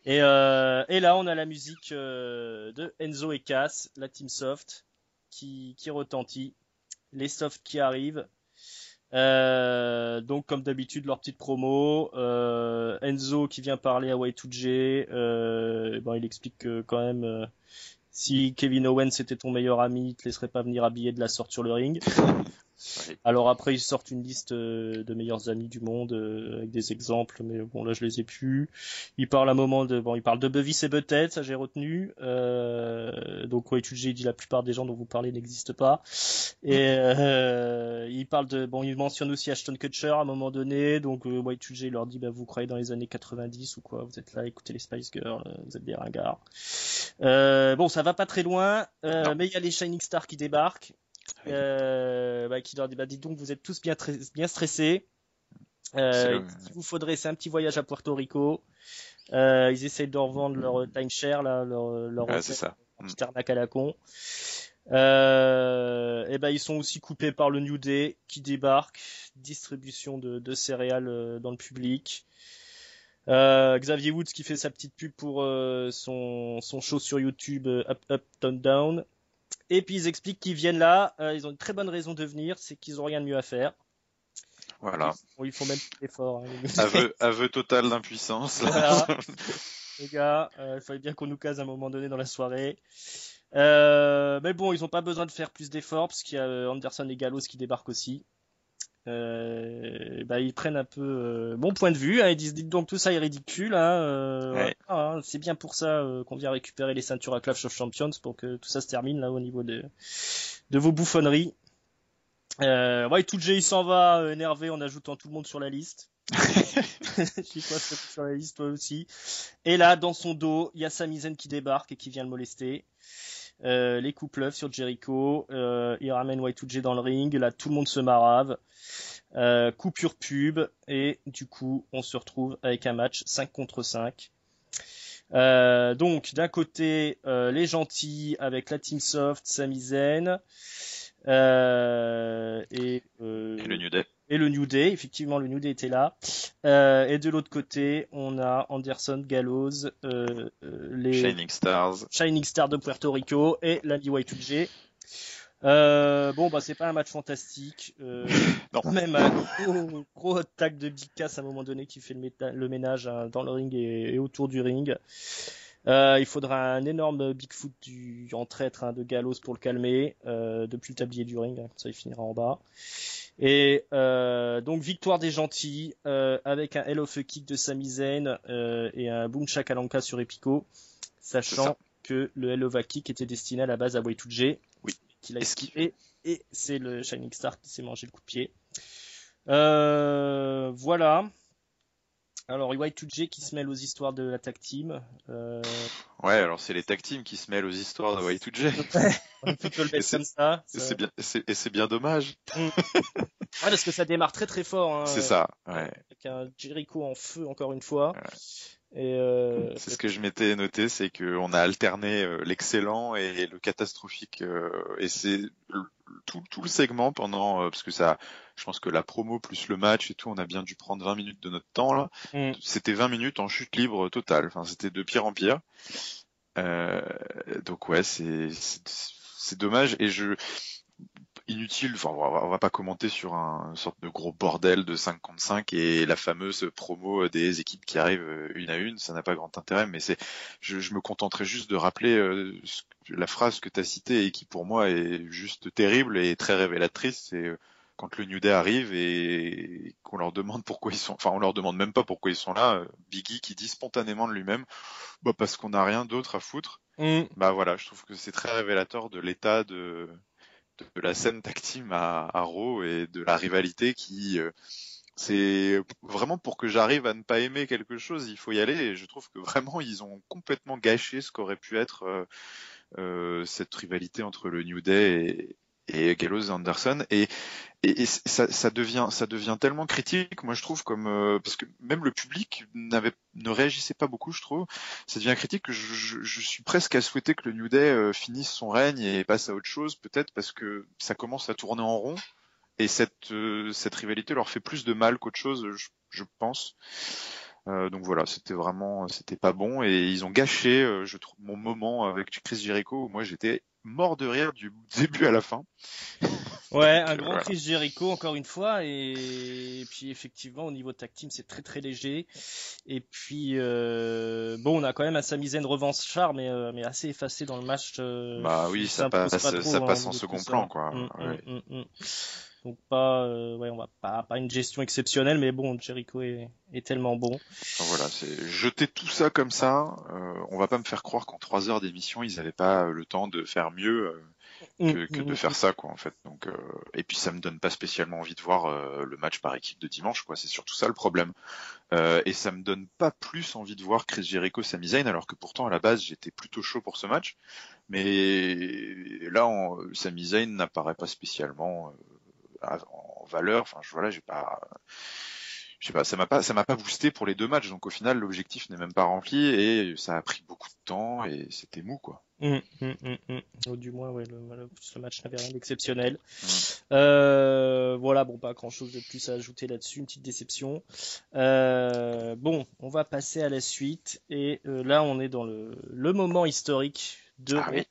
Et là on a la musique de Enzo et Cass, la Team Soft qui retentit, les Soft qui arrivent. Donc comme d'habitude leur petite promo, Enzo qui vient parler à Y2J, il explique que quand même si Kevin Owens était ton meilleur ami, il te laisserait pas venir habillé de la sorte sur le ring. Oui. Alors après ils sortent une liste de meilleurs amis du monde avec des exemples, mais bon là je les ai plus. Il parle il parle de Beavis et Butthead, ça j'ai retenu. Donc Y2J dit la plupart des gens dont vous parlez n'existent pas. Et il parle il mentionne aussi Ashton Kutcher à un moment donné. Donc Y2J leur dit vous croyez dans les années 90 ou quoi, vous êtes là, écoutez les Spice Girls, vous êtes des ringards. Ça va pas très loin, mais il y a les Shining Stars qui débarquent. Qui leur dit dites donc vous êtes tous bien stressés. Il vous faudrait c'est un petit voyage à Puerto Rico. Ils essayent de revendre leur timeshare là, leur petit arnaque à la con. Ils sont aussi coupés par le New Day qui débarque, distribution de céréales dans le public. Xavier Woods qui fait sa petite pub pour son show sur YouTube Up Up Down Down. Et puis ils expliquent qu'ils viennent là, ils ont une très bonne raison de venir, c'est qu'ils ont rien de mieux à faire. Voilà. Ils font même plus d'efforts. Aveu total d'impuissance. Voilà. Les gars, il fallait bien qu'on nous case à un moment donné dans la soirée. Mais bon, ils n'ont pas besoin de faire plus d'efforts parce qu'il y a Anderson et Gallows qui débarquent aussi. Ils prennent un peu bon point de vue, ils disent dites donc tout ça est ridicule, c'est bien pour ça qu'on vient récupérer les ceintures à Clash of Champions pour que tout ça se termine là au niveau de vos bouffonneries. Y2J il s'en va énervé en ajoutant tout le monde sur la liste. Je dis toi sur la liste toi aussi. Et là dans son dos il y a Sami Zayn qui débarque et qui vient le molester. Les coups pleuvent sur Jericho, il ramène Y2J dans le ring, là tout le monde se marave, coupure pub et du coup on se retrouve avec un match 5 contre 5 Donc d'un côté les gentils avec la Team Soft, Sami Zayn Et le New Day. et le New Day. Effectivement, le New Day était là. Et de l'autre côté, on a Anderson, Gallows, les Shining Stars de Puerto Rico et Landy Y2J. Bon, bah c'est pas un match fantastique. Non. Quand même un gros attaque de Big Cass à un moment donné qui fait le ménage dans le ring et autour du ring. Il faudra un énorme Bigfoot en traître de Gallows pour le calmer depuis le tablier du ring, ça il finira en bas. Et donc victoire des gentils avec un Hell of a Kick de Sami Zayn et un Boom Shakalaka sur Epico, sachant que le Hell of a Kick était destiné à la base à Y2J, oui, qu'il a esquivé, et c'est le Shining Star qui s'est mangé le coup de pied. Voilà. Alors Y2J qui se mêle aux histoires de la tag team. Ouais, alors c'est les tag teams qui se mêlent aux histoires de Y2J. On peut le mettre comme ça. Et c'est bien dommage. Ouais, parce que ça démarre très très fort. Hein, c'est ça, ouais. Avec un Jericho en feu encore une fois. Ouais. Et c'est ce que je m'étais noté, c'est qu'on a alterné l'excellent et le catastrophique, et c'est tout le segment pendant, parce que ça, je pense que la promo plus le match et tout, on a bien dû prendre 20 minutes de notre temps là. C'était 20 minutes en chute libre totale. Enfin, c'était de pire en pire. Donc ouais, c'est dommage et inutile, enfin on va pas commenter sur une sorte de gros bordel de 5 contre 5 et la fameuse promo des équipes qui arrivent une à une, ça n'a pas grand intérêt, mais je me contenterai juste de rappeler la phrase que tu as citée et qui pour moi est juste terrible et très révélatrice, c'est quand le New Day arrive et qu'on leur demande pourquoi ils sont, enfin on leur demande même pas pourquoi ils sont là, Biggie qui dit spontanément de lui-même, bah parce qu'on n'a rien d'autre à foutre. Bah voilà, je trouve que c'est très révélateur de l'état de la scène tag team à Raw et de la rivalité qui c'est vraiment pour que j'arrive à ne pas aimer quelque chose, il faut y aller et je trouve que vraiment ils ont complètement gâché ce qu'aurait pu être cette rivalité entre le New Day et Gallows et Anderson et ça devient tellement critique, moi je trouve, comme parce que même le public ne réagissait pas beaucoup, je trouve. Ça devient critique que je suis presque à souhaiter que le New Day finisse son règne et passe à autre chose, peut-être parce que ça commence à tourner en rond et cette rivalité leur fait plus de mal qu'autre chose, je pense. Donc voilà, c'était pas bon et ils ont gâché, je trouve, mon moment avec Chris Jericho où moi j'étais mort de rire du début à la fin. Ouais, un grand Chris Jericho encore une fois et puis effectivement au niveau tag team c'est très très léger et puis bon on a quand même un Sami Zayn revanchard mais assez effacé dans le match. Bah oui, ça passe en second plan quoi. Donc pas on va pas une gestion exceptionnelle mais bon Jericho est tellement bon. Voilà, c'est jeter tout ça comme ça. On va pas me faire croire qu'en 3 heures d'émission ils avaient pas le temps de faire mieux que de faire ça quoi en fait. Donc et puis ça me donne pas spécialement envie de voir le match par équipe de dimanche quoi. C'est surtout ça le problème. Et ça me donne pas plus envie de voir Chris Jericho, Sami Zayn alors que pourtant à la base j'étais plutôt chaud pour ce match. Mais là Sami Zayn n'apparaît pas spécialement en valeur. Enfin j'ai pas. Je sais pas, ça m'a pas boosté pour les 2 matchs, donc au final l'objectif n'est même pas rempli et ça a pris beaucoup de temps et c'était mou quoi. Ou du moins ouais, le match n'avait rien d'exceptionnel. Voilà, bon pas grand chose de plus à ajouter là-dessus, une petite déception. Bon, on va passer à la suite et là on est dans le moment historique de oui.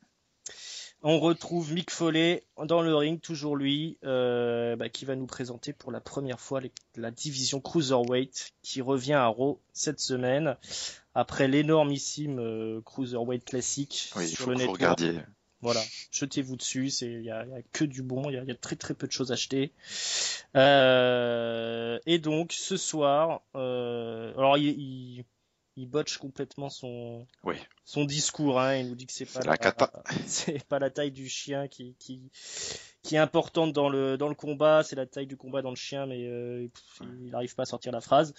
On retrouve Mick Foley dans le ring, toujours lui, qui va nous présenter pour la première fois la division Cruiserweight qui revient à Raw cette semaine après l'énormissime Cruiserweight classique sur le network. Regardiez. Voilà, jetez-vous dessus, il y a que du bon, il y a très très peu de choses à acheter. Et donc ce soir, alors il botche complètement son discours, hein. Il nous dit que c'est pas la taille du chien qui est importante dans le combat, c'est la taille du combat dans le chien, mais il n'arrive pas à sortir la phrase.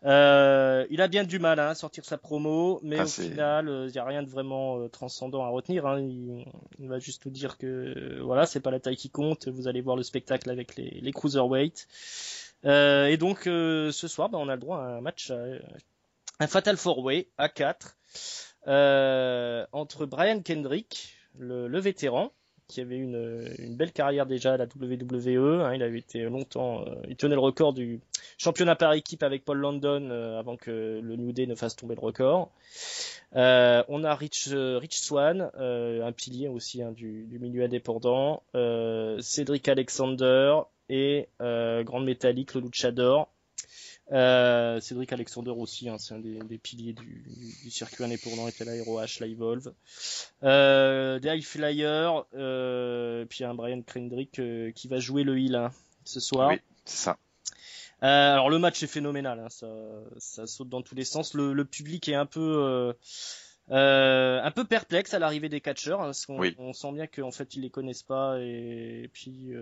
Il a bien du mal à sortir sa promo, mais au final, il n'y a rien de vraiment transcendant à retenir. Hein. Il va juste nous dire que voilà, c'est pas la taille qui compte. Vous allez voir le spectacle avec les cruiserweight. Et donc ce soir, on a le droit à un match un Fatal 4-Way à 4 entre Brian Kendrick, le vétéran, qui avait une belle carrière déjà à la WWE. Hein, il avait été longtemps, il tenait le record du championnat par équipe avec Paul London avant que le New Day ne fasse tomber le record. On a Rich Swann, un pilier aussi hein, du milieu indépendant, Cedric Alexander et Grand Métallique, le Luchador. Cédric Alexander aussi, hein, c'est un des piliers du circuit indépendant, était là, ROH, la Evolve. Des High Flyers, puis un Brian Kendrick qui va jouer le heel hein, ce soir. Oui, c'est ça. Alors le match est phénoménal, hein, ça saute dans tous les sens. Le public est un peu perplexe à l'arrivée des catcheurs, hein, parce qu'on on sent bien qu'en fait ils les connaissent pas et puis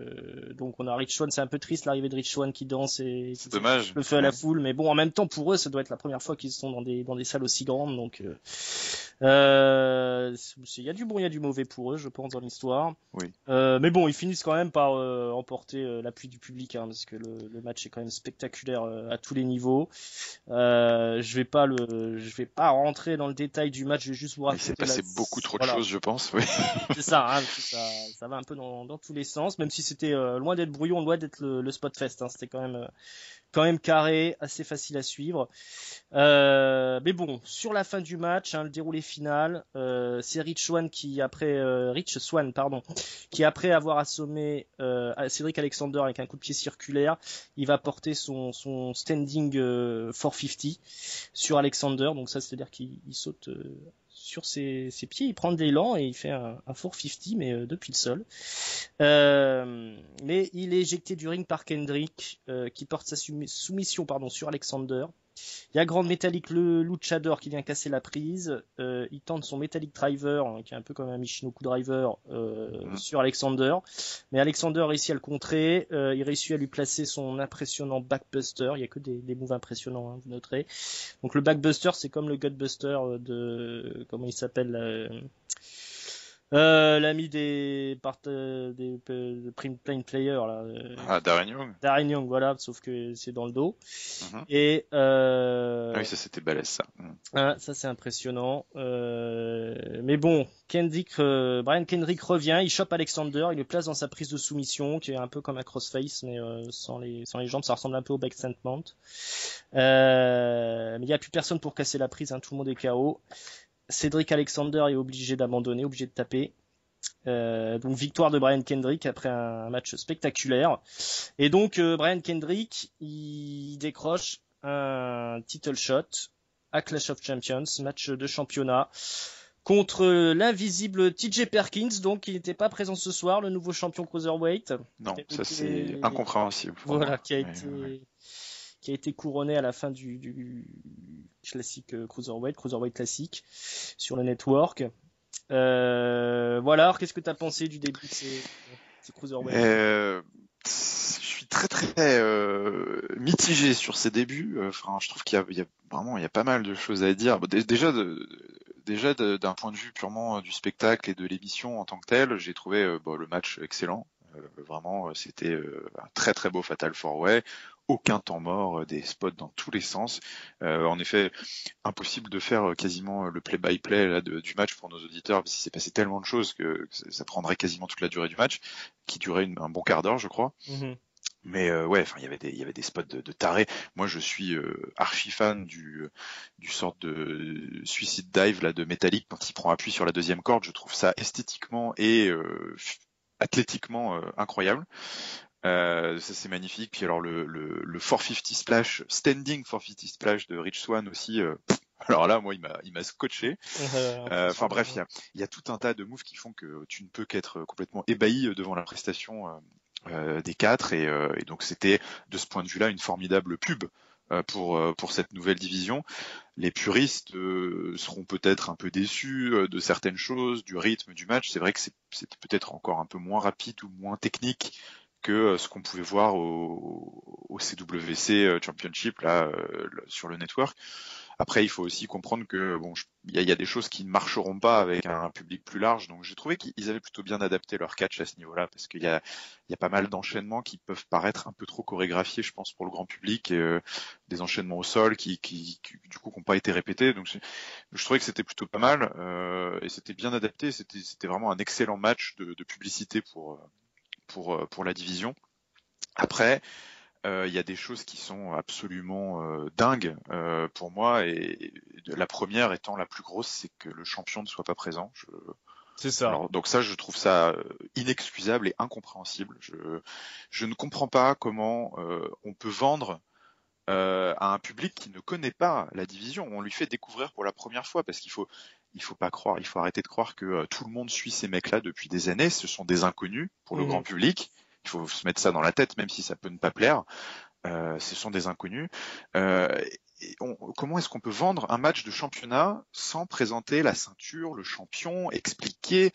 donc on a Rich Swann, c'est un peu triste l'arrivée de Rich Swann qui danse et c'est dommage. Le feu à la foule, mais bon en même temps pour eux ça doit être la première fois qu'ils sont dans des salles aussi grandes, donc il y a du bon, il y a du mauvais pour eux, je pense dans l'histoire. Oui. Mais bon ils finissent quand même par emporter l'appui du public, hein, parce que le match est quand même spectaculaire à tous les niveaux. Je vais pas rentrer dans le détail du match, je vais juste vous raconter. Il s'est passé beaucoup trop de choses, je pense. Oui. C'est ça, hein, ça va un peu dans tous les sens, même si c'était loin d'être brouillon, loin d'être le spot fest. Hein, c'était quand même carré, assez facile à suivre. Mais bon, sur la fin du match, hein, le déroulé final, c'est Rich Swann qui après avoir assommé Cedric Alexander avec un coup de pied circulaire, il va porter son standing 450 sur Alexander. Donc ça, c'est-à-dire qu'il saute sur ses pieds, il prend de l'élan et il fait un 450 mais depuis le sol. Mais il est éjecté du ring par Kendrick qui porte sa soumission sur Alexander. Il y a Grand Metallic, le Luchador qui vient casser la prise. Il tente son Metallic Driver, hein, qui est un peu comme un Michinoku Driver, sur Alexander. Mais Alexander réussit à le contrer. Il réussit à lui placer son impressionnant Backbuster. Il y a que des moves impressionnants, hein, vous noterez. Donc le Backbuster, c'est comme le Gutbuster de... Comment il s'appelle l'ami des Prime Plane Player là. Darren Young. Darren Young, voilà, sauf que c'est dans le dos. Mm-hmm. Et ah oui, ça c'était balèze ça. Ah, ça c'est impressionnant. Mais bon, Brian Kendrick revient, il chope Alexander, il le place dans sa prise de soumission, qui est un peu comme un crossface, mais sans les jambes, ça ressemble un peu au back mount. Mais il n'y a plus personne pour casser la prise, hein, tout le monde est KO. Cedric Alexander est obligé d'abandonner, obligé de taper. Donc victoire de Brian Kendrick après un match spectaculaire. Et donc Brian Kendrick, il décroche un title shot à Clash of Champions, match de championnat contre l'invisible TJ Perkins, donc qui n'était pas présent ce soir, le nouveau champion cruiserweight. Non, ça c'est incompréhensible. Voilà, qui a été couronné à la fin du classique cruiserweight classique sur le network. Voilà, alors qu'est-ce que tu as pensé du début de ces cruiserweight? Je suis très mitigé sur ces débuts. Enfin, je trouve qu'il y a pas mal de choses à dire. Bon, déjà d'un point de vue purement du spectacle et de l'émission en tant que tel, j'ai trouvé le match excellent. Vraiment, c'était un très très beau Fatal 4-Way. Aucun temps mort, des spots dans tous les sens. En effet, impossible de faire quasiment le play-by-play là, du match pour nos auditeurs, parce qu'il s'est passé tellement de choses que ça prendrait quasiment toute la durée du match, qui durait un bon quart d'heure, je crois. Mm-hmm. Mais ouais, enfin il y avait des spots de taré. Moi je suis archi fan du sort de suicide dive là de Metallic quand il prend appui sur la deuxième corde. Je trouve ça esthétiquement et athlétiquement incroyable. Ça c'est magnifique. Puis alors le 450 splash, standing 450 splash de Rich Swann aussi. Alors là, moi, il m'a scotché. Enfin bref, il y a tout un tas de moves qui font que tu ne peux qu'être complètement ébahi devant la prestation des quatre. Et donc c'était de ce point de vue-là une formidable pub pour cette nouvelle division. Les puristes seront peut-être un peu déçus de certaines choses, du rythme du match. C'est vrai que c'était peut-être encore un peu moins rapide ou moins technique que ce qu'on pouvait voir au CWC Championship là sur le network. Après, il faut aussi comprendre que bon, il y a des choses qui ne marcheront pas avec un public plus large. Donc, j'ai trouvé qu'ils avaient plutôt bien adapté leur catch à ce niveau-là, parce qu'il y a pas mal d'enchaînements qui peuvent paraître un peu trop chorégraphiés, je pense, pour le grand public, et des enchaînements au sol qui du coup n'ont pas été répétés. Donc, je trouvais que c'était plutôt pas mal, et c'était bien adapté. C'était vraiment un excellent match de publicité pour la division. Après, il y a des choses qui sont absolument dingues pour moi, et la première étant la plus grosse, c'est que le champion ne soit pas présent. C'est ça. Alors donc ça, je trouve ça inexcusable et incompréhensible. Je ne comprends pas comment on peut vendre à un public qui ne connaît pas la division. On lui fait découvrir pour la première fois, parce il faut pas croire, il faut arrêter de croire que tout le monde suit ces mecs-là depuis des années. Ce sont des inconnus pour le grand public. Il faut se mettre ça dans la tête, même si ça peut ne pas plaire. Ce sont des inconnus. Comment est-ce qu'on peut vendre un match de championnat sans présenter la ceinture, le champion, expliquer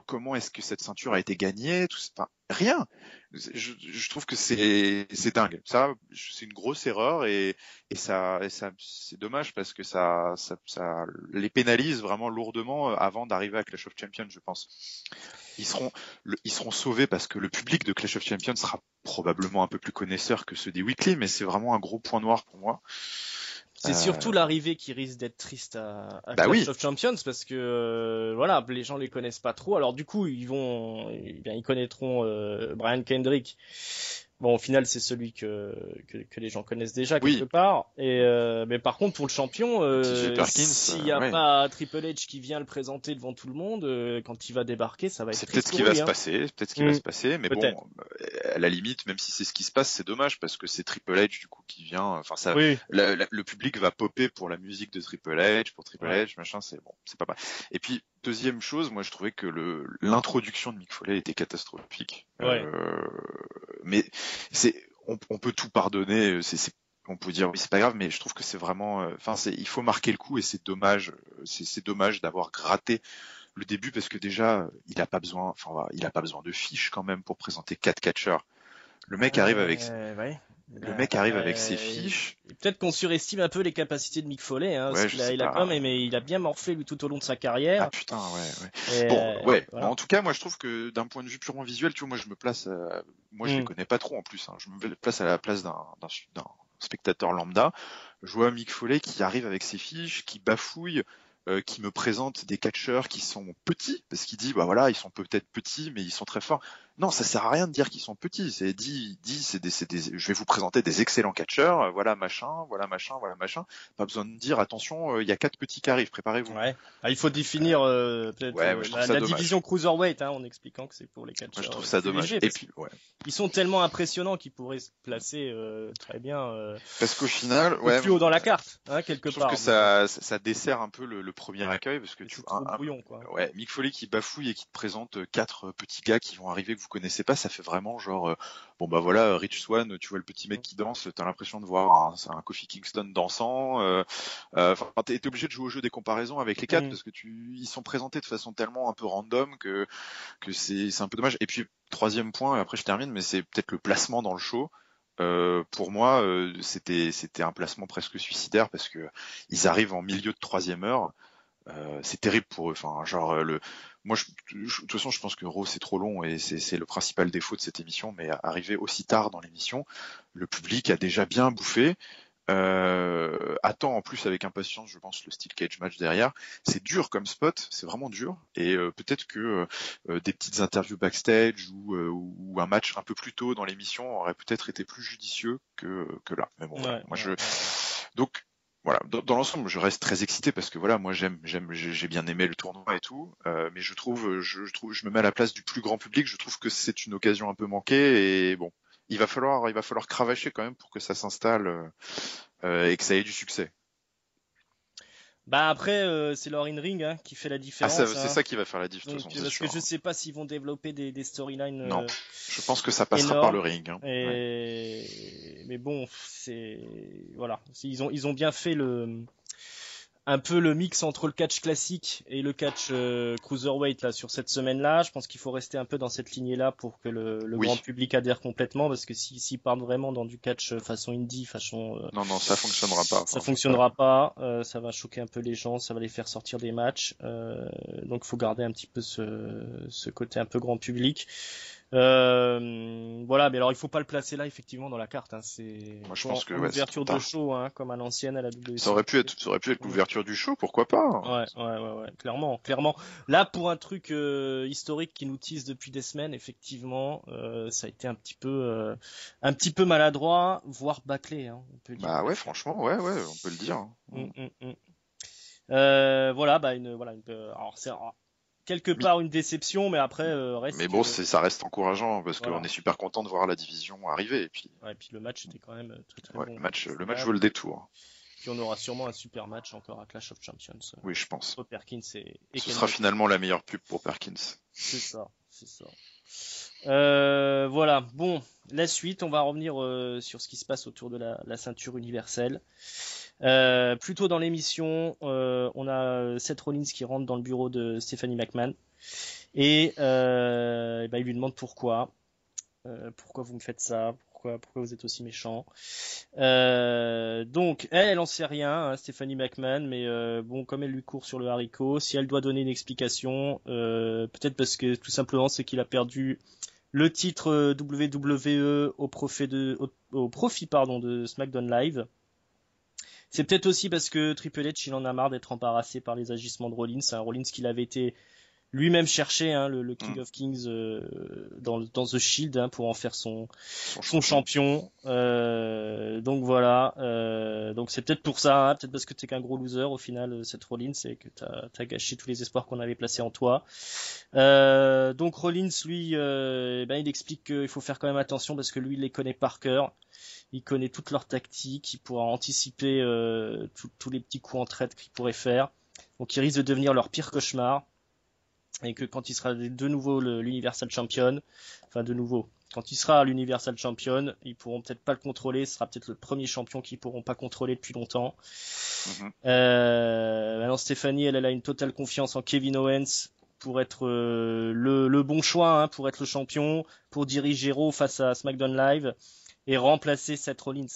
comment est-ce que cette ceinture a été gagnée, tout ça, enfin, rien. Je trouve que c'est dingue. Ça, c'est une grosse erreur, et ça c'est dommage, parce que ça les pénalise vraiment lourdement avant d'arriver à Clash of Champions, je pense. Ils seront sauvés parce que le public de Clash of Champions sera probablement un peu plus connaisseur que ceux des Weekly, mais c'est vraiment un gros point noir pour moi. C'est surtout l'arrivée qui risque d'être triste à Bah Clash oui. of Champions, parce que voilà, les gens les connaissent pas trop. Alors du coup, ils connaîtront Brian Kendrick. Bon, au final, c'est celui que les gens connaissent déjà quelque part. Et mais par contre, pour le champion, s'il n'y a pas Triple H qui vient le présenter devant tout le monde, quand il va débarquer, ça va être c'est triste. Peut-être ce qui va se passer. Peut-être ce qui va se passer. Mais peut-être. Bon, à la limite, même si c'est ce qui se passe, c'est dommage, parce que c'est Triple H du coup qui vient. Enfin, ça, le public va popper pour la musique de Triple H, pour Triple H, machin. C'est bon, c'est pas mal. Et puis deuxième chose, moi je trouvais que l'introduction de Mick Foley était catastrophique. Mais on peut tout pardonner. On peut dire oui, c'est pas grave, mais je trouve que c'est vraiment, il faut marquer le coup, et c'est dommage. C'est dommage d'avoir gratté le début, parce que déjà il a pas besoin de fiches quand même pour présenter 4 catcheurs. Le mec arrive avec ses fiches. Peut-être qu'on surestime un peu les capacités de Mick Foley, hein, parce qu'il il a bien morflé lui tout au long de sa carrière. Ah putain, ouais. Voilà. En tout cas, moi je trouve que d'un point de vue purement visuel, tu vois, moi je me place, je les connais pas trop en plus, hein. Je me place à la place d'un spectateur lambda. Je vois Mick Foley qui arrive avec ses fiches, qui bafouille, qui me présente des catcheurs qui sont petits, parce qu'il dit bah voilà, ils sont peut-être petits, mais ils sont très forts. Non, ça sert à rien de dire qu'ils sont petits. C'est je vais vous présenter des excellents catcheurs. Voilà machin. Pas besoin de dire attention, il y a 4 petits qui arrivent. Préparez-vous. Ouais. Ah, il faut définir peut-être la division cruiserweight, hein, en expliquant que c'est pour les catcheurs. Moi, je trouve ça dommage. Et puis, ils sont tellement impressionnants qu'ils pourraient se placer très bien. Parce qu'au final, plus haut dans la carte, hein, quelque part. Je trouve que ça dessert un peu le premier accueil, parce que tu vois brouillon, quoi. Ouais, Mick Foley qui bafouille et qui te présente 4 petits gars qui vont arriver que vous connaissez pas, ça fait vraiment genre bon bah voilà, Rich Swann, tu vois le petit mec qui danse, t'as l'impression de voir un Kofi Kingston dansant. T'es obligé de jouer au jeu des comparaisons avec les 4 parce que ils sont présentés de façon tellement un peu random que c'est un peu dommage. Et puis troisième point, et après je termine, mais c'est peut-être le placement dans le show. Pour moi, c'était un placement presque suicidaire, parce que ils arrivent en milieu de troisième heure. C'est terrible pour eux. Enfin, genre moi, de toute façon, je pense que Raw c'est trop long, et c'est le principal défaut de cette émission. Mais arriver aussi tard dans l'émission, le public a déjà bien bouffé. Attend en plus avec impatience, je pense, le Steel Cage match derrière. C'est dur comme spot, c'est vraiment dur. Et peut-être que des petites interviews backstage ou un match un peu plus tôt dans l'émission aurait peut-être été plus judicieux que là. Mais bon, donc voilà. Dans l'ensemble, je reste très excité, parce que voilà, moi j'ai bien aimé le tournoi et tout. Mais je me mets à la place du plus grand public. Je trouve que c'est une occasion un peu manquée, et bon. Il va falloir cravacher quand même pour que ça s'installe et que ça ait du succès. Bah après, c'est leur in-ring, hein, qui fait la différence. C'est ça qui va faire la différence. Parce que je sais pas s'ils vont développer des storylines. Non, je pense que ça passera énormes, par le ring. Hein. Mais bon, c'est voilà, ils ont bien fait un peu le mix entre le catch classique et le catch cruiserweight là sur cette semaine-là. Je pense qu'il faut rester un peu dans cette lignée-là pour que le grand public adhère complètement, parce que s'ils partent vraiment dans du catch façon indie, non, ça fonctionnera pas. Ça fonctionnera pas. Ça va choquer un peu les gens, ça va les faire sortir des matchs. Donc, faut garder un petit peu ce côté un peu grand public. Voilà, mais alors il faut pas le placer là effectivement dans la carte. Moi, je pense que l'ouverture de show, comme à l'ancienne à la WC. Ça aurait pu être l'ouverture du show, pourquoi pas. Ouais, clairement. Là, pour un truc historique qui nous tease depuis des semaines, effectivement, ça a été un petit peu maladroit, voire bâclé, on peut dire. Bah ouais, franchement, ouais, on peut le dire. Voilà, alors c'est quelque part une déception, mais après reste. Mais bon, ça reste encourageant parce qu'on est super content de voir la division arriver. Et puis le match était quand même très bon. Le match vaut le détour. Puis on aura sûrement un super match encore à Clash of Champions. Oui, je pense. Entre Perkins et ce sera finalement la meilleure pub pour Perkins. C'est ça. Voilà. Bon, la suite, on va revenir sur ce qui se passe autour de la ceinture universelle. Plus tôt dans l'émission, on a Seth Rollins qui rentre dans le bureau de Stephanie McMahon et il lui demande pourquoi vous me faites ça, pourquoi vous êtes aussi méchant. Donc elle en sait rien, Stephanie McMahon, mais comme elle lui court sur le haricot, si elle doit donner une explication, peut-être parce que tout simplement c'est qu'il a perdu le titre WWE au profit de SmackDown Live. C'est peut-être aussi parce que Triple H, il en a marre d'être embarrassé par les agissements de Rollins. Rollins qu'il avait été lui-même chercher, le King of Kings dans The Shield, pour en faire son champion. Donc voilà. Donc c'est peut-être pour ça, peut-être parce que t'es qu'un gros loser au final, cette Rollins, et que t'as gâché tous les espoirs qu'on avait placés en toi. Donc Rollins, lui, il explique qu'il faut faire quand même attention parce que lui, il les connaît par cœur. Il connaît toutes leurs tactiques, il pourra anticiper tous les petits coups en traite qu'ils pourraient faire. Donc il risque de devenir leur pire cauchemar. Et que quand il sera de nouveau l'Universal Champion, quand il sera l'Universal Champion, ils pourront peut-être pas le contrôler, ce sera peut-être le premier champion qu'ils pourront pas contrôler depuis longtemps. Maintenant Stéphanie, elle a une totale confiance en Kevin Owens pour être le bon choix, pour être le champion, pour diriger Raw face à SmackDown Live et remplacer Seth Rollins.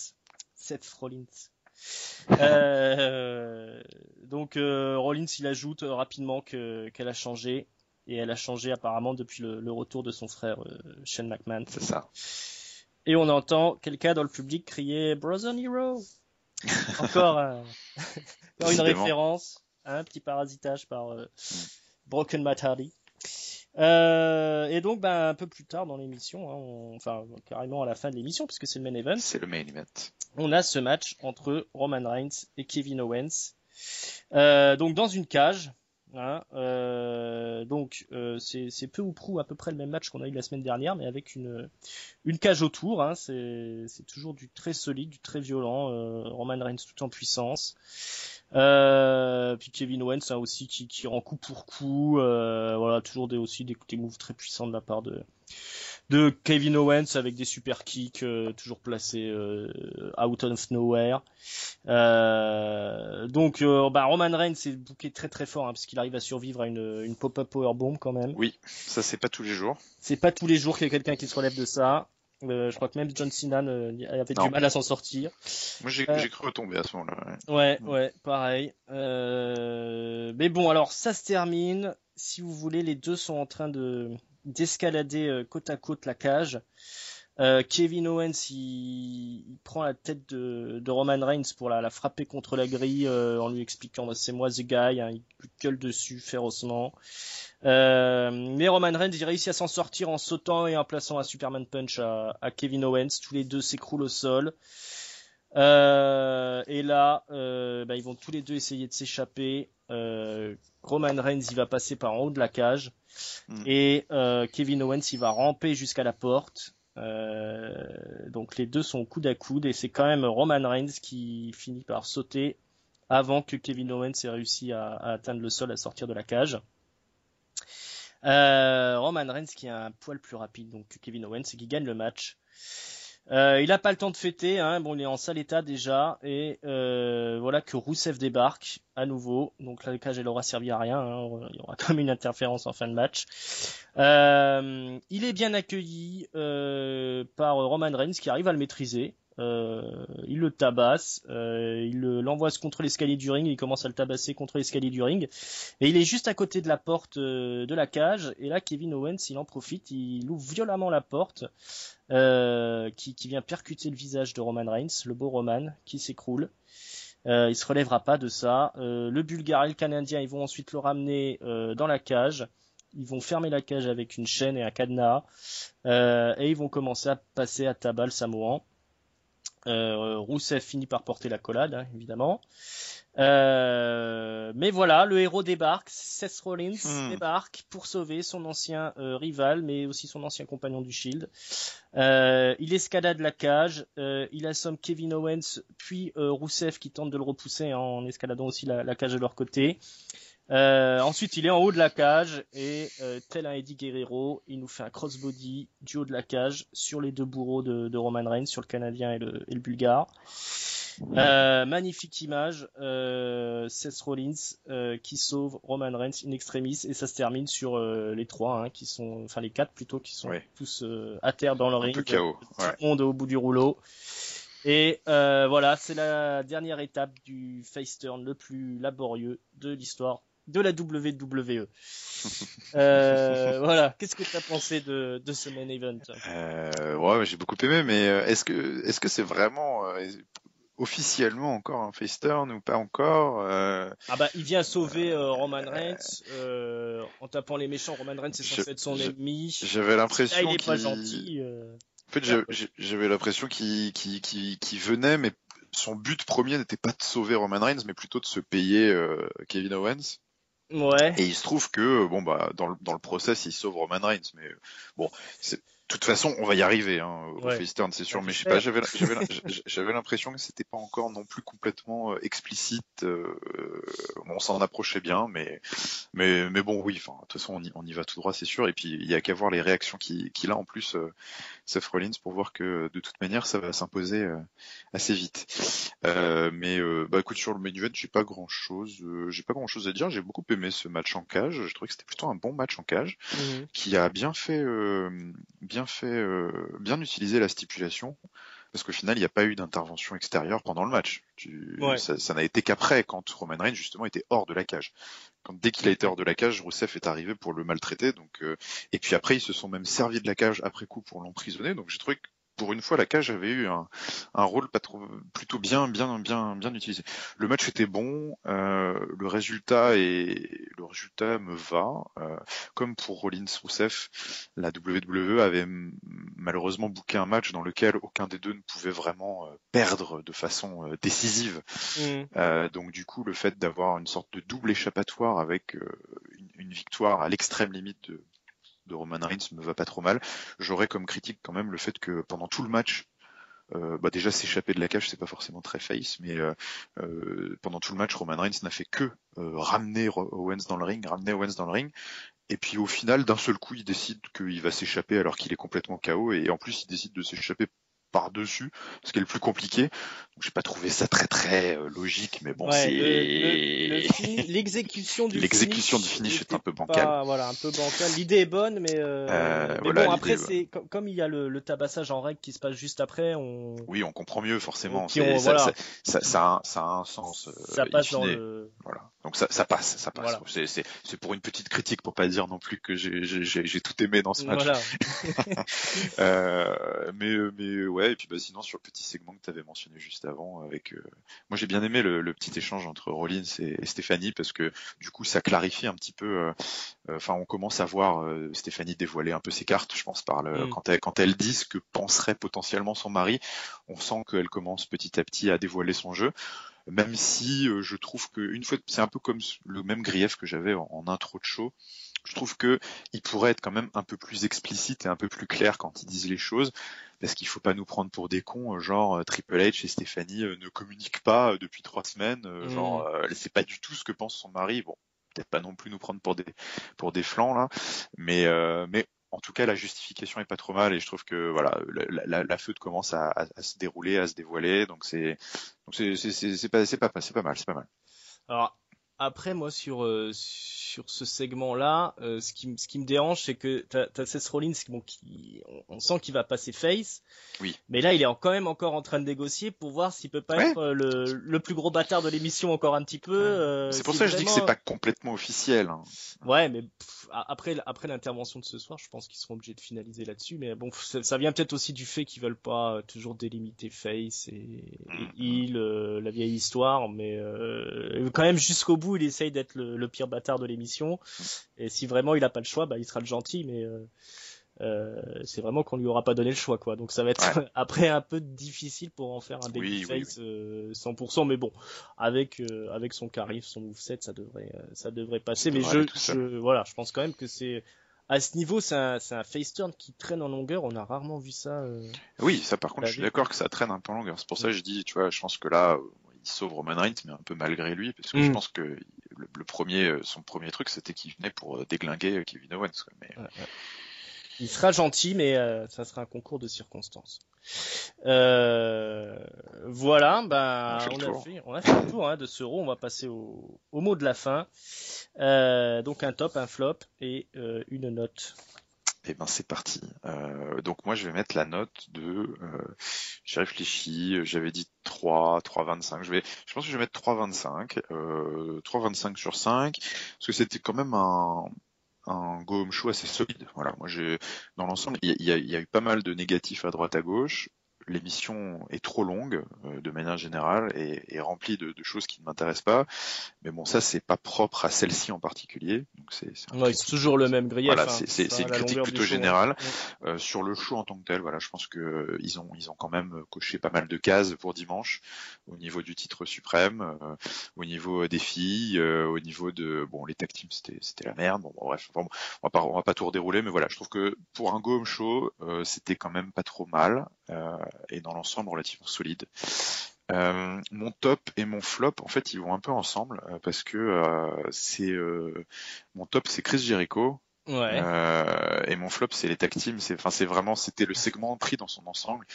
Donc Rollins, il ajoute rapidement qu'elle a changé, et elle a changé apparemment depuis le retour de son frère Shane McMahon. C'est ça. Et on entend quelqu'un dans le public crier Brother Nero. Encore une référence, un petit parasitage par Broken Matt Hardy. Et donc un peu plus tard dans l'émission, carrément à la fin de l'émission, puisque c'est le main event. C'est le main event. On a ce match entre Roman Reigns et Kevin Owens. Donc dans une cage. C'est peu ou prou à peu près le même match qu'on a eu la semaine dernière, mais avec une cage autour. C'est toujours du très solide, du très violent. Roman Reigns tout en puissance. Puis Kevin Owens aussi qui rend coup pour coup. Toujours des moves très puissants de la part de Kevin Owens, avec des super kicks toujours placés out of nowhere. Roman Reigns est booké très très fort, parce qu'il arrive à survivre à une pop-up powerbomb quand même. Oui, ça c'est pas tous les jours. C'est pas tous les jours qu'il y a quelqu'un qui se relève de ça. Je crois que même John Cena avait du mal à s'en sortir. Moi j'ai cru retomber à ce moment-là. Ouais, pareil. Mais bon, alors ça se termine. Si vous voulez, les deux sont en train d'escalader côte à côte la cage. Kevin Owens, il prend la tête de Roman Reigns pour la frapper contre la grille en lui expliquant c'est moi the guy, il lui gueule dessus férocement. Mais Roman Reigns, il réussit à s'en sortir en sautant et en plaçant un Superman Punch à Kevin Owens. Tous les deux s'écroulent au sol. Et là, ils vont tous les deux essayer de s'échapper. Roman Reigns, il va passer par en haut de la cage. Et Kevin Owens, il va ramper jusqu'à la porte. Donc les deux sont coude à coude, et c'est quand même Roman Reigns qui finit par sauter avant que Kevin Owens ait réussi à atteindre le sol, à sortir de la cage. Roman Reigns qui a un poil plus rapide donc que Kevin Owens, et qui gagne le match. Il a pas le temps de fêter, hein. Bon, il est en sale état déjà, et voilà que Rousseff débarque à nouveau. Donc la cage elle aura servi à rien, hein. Il y aura comme une interférence en fin de match. Il est bien accueilli par Roman Reigns qui arrive à le maîtriser. Il le tabasse, l'envoie contre l'escalier du ring, il commence à le tabasser contre l'escalier du ring, et il est juste à côté de la porte de la cage, et là Kevin Owens il en profite, il ouvre violemment la porte, qui vient percuter le visage de Roman Reigns, le beau Roman, qui s'écroule. Il se relèvera pas de ça. Le Bulgare et le Canadien ils vont ensuite le ramener dans la cage. Ils vont fermer la cage avec une chaîne et un cadenas, et ils vont commencer à passer à tabac le Samoan. Rousseff finit par porter la collade, hein, évidemment. Mais voilà, le héros débarque, Seth Rollins débarque pour sauver son ancien rival, mais aussi son ancien compagnon du Shield. Il escalade la cage, il assomme Kevin Owens, puis Rousseff qui tente de le repousser, hein, en escaladant aussi la cage de leur côté. Ensuite, il est en haut de la cage et tel un Eddie Guerrero, il nous fait un crossbody du haut de la cage sur les deux bourreaux de Roman Reigns, sur le Canadien et le Bulgare. Magnifique image, Seth Rollins qui sauve Roman Reigns in extremis, et ça se termine sur les trois, hein, qui sont, enfin les quatre plutôt, qui sont tous à terre dans le ring, peu KO. Tout le monde au bout du rouleau. Et voilà, c'est la dernière étape du face turn le plus laborieux de l'histoire de la WWE. Voilà, qu'est-ce que tu as pensé de ce main event? Ouais, j'ai beaucoup aimé, mais est-ce que c'est vraiment officiellement encore un face turn ou pas encore? Ah bah il vient sauver Roman Reigns en tapant les méchants. Roman Reigns c'est censé être son ennemi. J'avais l'impression il est pas gentil. En fait, j'avais l'impression qu'il venait, mais son but premier n'était pas de sauver Roman Reigns, mais plutôt de se payer Kevin Owens. Ouais. Et il se trouve que bon bah dans le process il sauve Roman Reigns, mais bon de toute façon on va y arriver, hein, au face turn c'est sûr, mais je sais pas, j'avais l'impression que c'était pas encore non plus complètement explicite. On s'en approchait bien, mais bon oui, enfin de toute façon on y va tout droit c'est sûr, et puis il y a qu'à voir les réactions qu'il a en plus, Seth Rollins, pour voir que de toute manière ça va s'imposer assez vite. Mais bah écoute, sur le main event j'ai pas grand chose à dire. J'ai beaucoup aimé ce match en cage. Je trouvais que c'était plutôt un bon match en cage, qui a bien utilisé la stipulation, parce qu'au final il n'y a pas eu d'intervention extérieure pendant le match. Ça n'a été qu'après, quand Roman Reigns justement était hors de la cage. Dès qu'il a été hors de la cage, Rousseff est arrivé pour le maltraiter. Donc, et puis après ils se sont même servis de la cage après coup pour l'emprisonner. Donc j'ai trouvé que pour une fois la cage avait eu un rôle plutôt bien utilisé. Le match était bon, le résultat me va. Comme pour Rollins Rousseff, la WWE avait malheureusement booké un match dans lequel aucun des deux ne pouvait vraiment perdre de façon décisive. Donc du coup, le fait d'avoir une sorte de double échappatoire avec une victoire à l'extrême limite de Roman Reigns me va pas trop mal. J'aurais comme critique quand même le fait que pendant tout le match, déjà s'échapper de la cage c'est pas forcément très face, mais pendant tout le match Roman Reigns n'a fait que ramener Owens dans le ring, et puis au final d'un seul coup il décide qu'il va s'échapper alors qu'il est complètement KO, et en plus il décide de s'échapper par-dessus, ce qui est le plus compliqué. Donc j'ai pas trouvé ça très logique, mais bon, c'est l'exécution du finish est un peu bancale. Voilà, un peu bancale. L'idée est bonne, mais voilà, bon après c'est comme il y a le tabassage en règle qui se passe juste après, oui, on comprend mieux forcément. Ça a un sens. Ça passe dans le. Voilà. Donc ça passe. Voilà. C'est pour une petite critique, pour pas dire non plus que j'ai tout aimé dans ce match. Voilà. Mais ouais, et puis sinon sur le petit segment que tu avais mentionné juste avant, avec moi j'ai bien aimé le petit échange entre Rollins et Stéphanie, parce que du coup ça clarifie un petit peu. Enfin, on commence à voir Stéphanie dévoiler un peu ses cartes, je pense, quand elle dit ce que penserait potentiellement son mari. On sent qu'elle commence petit à petit à dévoiler son jeu. Même si je trouve que une fois, c'est un peu comme le même grief que j'avais en intro de show. Je trouve que il pourrait être quand même un peu plus explicite et un peu plus clair quand ils disent les choses, parce qu'il faut pas nous prendre pour des cons, genre Triple H et Stéphanie ne communiquent pas depuis 3 semaines, genre elle sait pas du tout ce que pense son mari. Bon, peut-être pas non plus nous prendre pour des flancs là, mais en tout cas, la justification est pas trop mal et je trouve que voilà, la feud commence à se dérouler, à se dévoiler, donc c'est pas mal, c'est pas mal. Alors après moi sur ce segment-là, ce qui me dérange, c'est que t'as Seth Rollins on sent qu'il va passer face, Oui. mais là il est quand même encore en train de négocier pour voir s'il peut pas Ouais. être le plus gros bâtard de l'émission encore un petit peu. C'est pour si ça que je dis que c'est vraiment... pas complètement officiel. Hein. Ouais, mais après l'intervention de ce soir, je pense qu'ils seront obligés de finaliser là-dessus. Mais bon, ça vient peut-être aussi du fait qu'ils veulent pas toujours délimiter face et heel, la vieille histoire. Mais quand même, jusqu'au bout, il essaye d'être le pire bâtard de l'émission. Et si vraiment il a pas le choix, bah il sera le gentil. Mais c'est vraiment qu'on lui aura pas donné le choix, quoi. Donc ça va être après un peu difficile pour en faire un babyface 100%. Mais bon, avec son charisme, son moveset, ça devrait passer. Mais voilà, je pense quand même que c'est à ce niveau, c'est un face turn qui traîne en longueur. On a rarement vu ça. Oui, ça par contre, je suis d'accord que ça traîne un peu en longueur. C'est pour ça que je dis, tu vois, je pense que là, il sauve Roman Reigns, mais un peu malgré lui, parce que je pense que son premier truc, c'était qu'il venait pour déglinguer Kevin Owens. Quoi. Mais... Il sera gentil, mais ça sera un concours de circonstances. Voilà, on a fait le tour de ce Raw. On va passer au mot de la fin. Donc un top, un flop et une note. Eh ben c'est parti. Donc moi je vais mettre la note de. J'ai réfléchi, j'avais dit 3,25. Je pense que je vais mettre 3,25. 3,25 sur 5, parce que c'était quand même un go home show assez solide. Voilà, moi dans l'ensemble, il y a eu pas mal de négatifs à droite à gauche. L'émission est trop longue de manière générale et remplie de choses qui ne m'intéressent pas. Mais bon, ça c'est pas propre à celle-ci en particulier. Donc c'est toujours le même grief. Voilà, c'est une critique plutôt générale sur le show en tant que tel. Voilà, je pense que ils ont quand même coché pas mal de cases pour dimanche au niveau du titre suprême, au niveau des filles, au niveau de les tag teams c'était la merde. Bon bref, on va pas tout redérouler, mais voilà, je trouve que pour un go home show, c'était quand même pas trop mal et dans l'ensemble relativement solide. Mon top et mon flop, en fait, ils vont un peu ensemble parce que mon top c'est Chris Jericho. Ouais. Et mon flop c'est les tag teams. C'était le segment pris dans son ensemble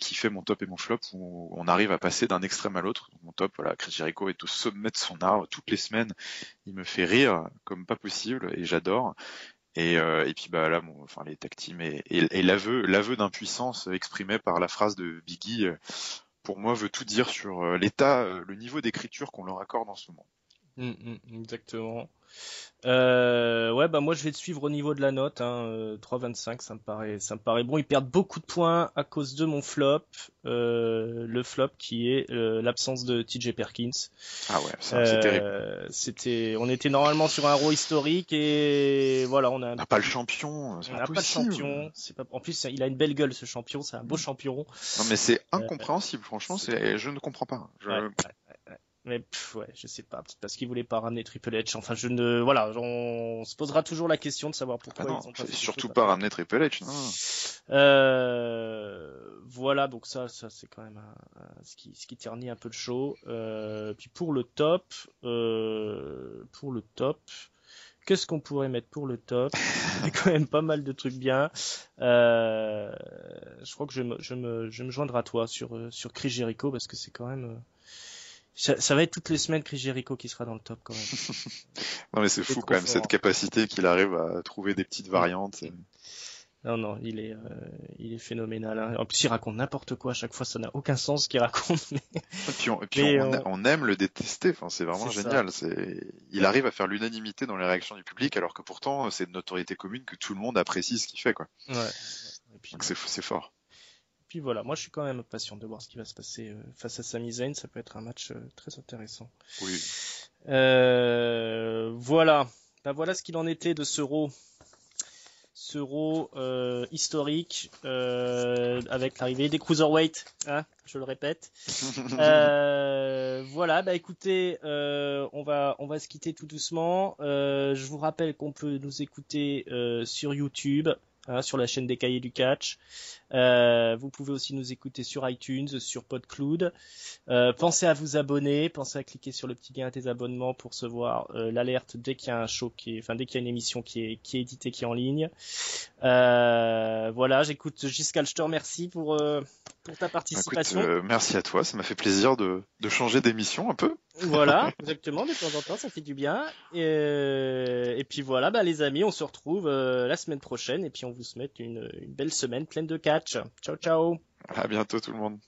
qui fait mon top et mon flop où on arrive à passer d'un extrême à l'autre. Mon top, voilà, Chris Jericho est au sommet de son art toutes les semaines. Il me fait rire comme pas possible et j'adore. Et puis là, les tag teams et l'aveu d'impuissance exprimé par la phrase de Biggie. Pour moi, veut tout dire sur le niveau d'écriture qu'on leur accorde en ce moment. Exactement. Moi je vais te suivre au niveau de la note, 3,25, ça me paraît bon. Ils perdent beaucoup de points à cause de mon flop, le flop qui est l'absence de TJ Perkins. Ah ouais, c'est terrible. On était normalement sur un Raw historique et voilà, on n'a pas le champion. On n'a pas le champion. En plus, il a une belle gueule ce champion, c'est un beau champion. Non mais c'est incompréhensible, franchement. Je ne comprends pas. Mais je sais pas, peut-être parce qu'ils voulaient pas ramener Triple H. Enfin, on se posera toujours la question de savoir pourquoi ils ont pas fait surtout pas ramener Triple H. Voilà, donc ça c'est quand même ce qui ternit un peu le show. Puis pour le top, qu'est-ce qu'on pourrait mettre pour le top? Il y a quand même pas mal de trucs bien. Je crois que je me joindrai à toi sur Chris Jericho parce que c'est quand même. Ça va être toutes les semaines Chris Jericho qui sera dans le top quand même. Non mais c'est fou quand même cette capacité qu'il arrive à trouver des petites variantes. Non, il est phénoménal. Hein. En plus, il raconte n'importe quoi à chaque fois, ça n'a aucun sens ce qu'il raconte. On aime le détester. Enfin, c'est vraiment génial. Il arrive à faire l'unanimité dans les réactions du public, alors que pourtant, c'est de notoriété commune que tout le monde apprécie ce qu'il fait, quoi. Ouais. Et puis, donc c'est fort. Puis voilà, moi je suis quand même patient de voir ce qui va se passer face à Sami Zayn. Ça peut être un match très intéressant. Oui. Voilà. Voilà ce qu'il en était de ce Raw historique avec l'arrivée des Cruiserweight, je le répète. Voilà, écoutez, on va se quitter tout doucement. Je vous rappelle qu'on peut nous écouter sur YouTube, sur la chaîne des Cahiers du Catch. Vous pouvez aussi nous écouter sur iTunes, sur PodCloud. Pensez à vous abonner, pensez à cliquer sur le petit lien des abonnements pour recevoir l'alerte dès qu'il y a un show dès qu'il y a une émission qui est éditée, qui est en ligne. Voilà, Giscard, je te remercie pour ta participation. Écoute, merci à toi, ça m'a fait plaisir de changer d'émission un peu. Voilà, exactement, de temps en temps, ça fait du bien. Et puis voilà, les amis, on se retrouve la semaine prochaine et puis on vous souhaite une belle semaine pleine de catch. Ciao, ciao. À bientôt tout le monde.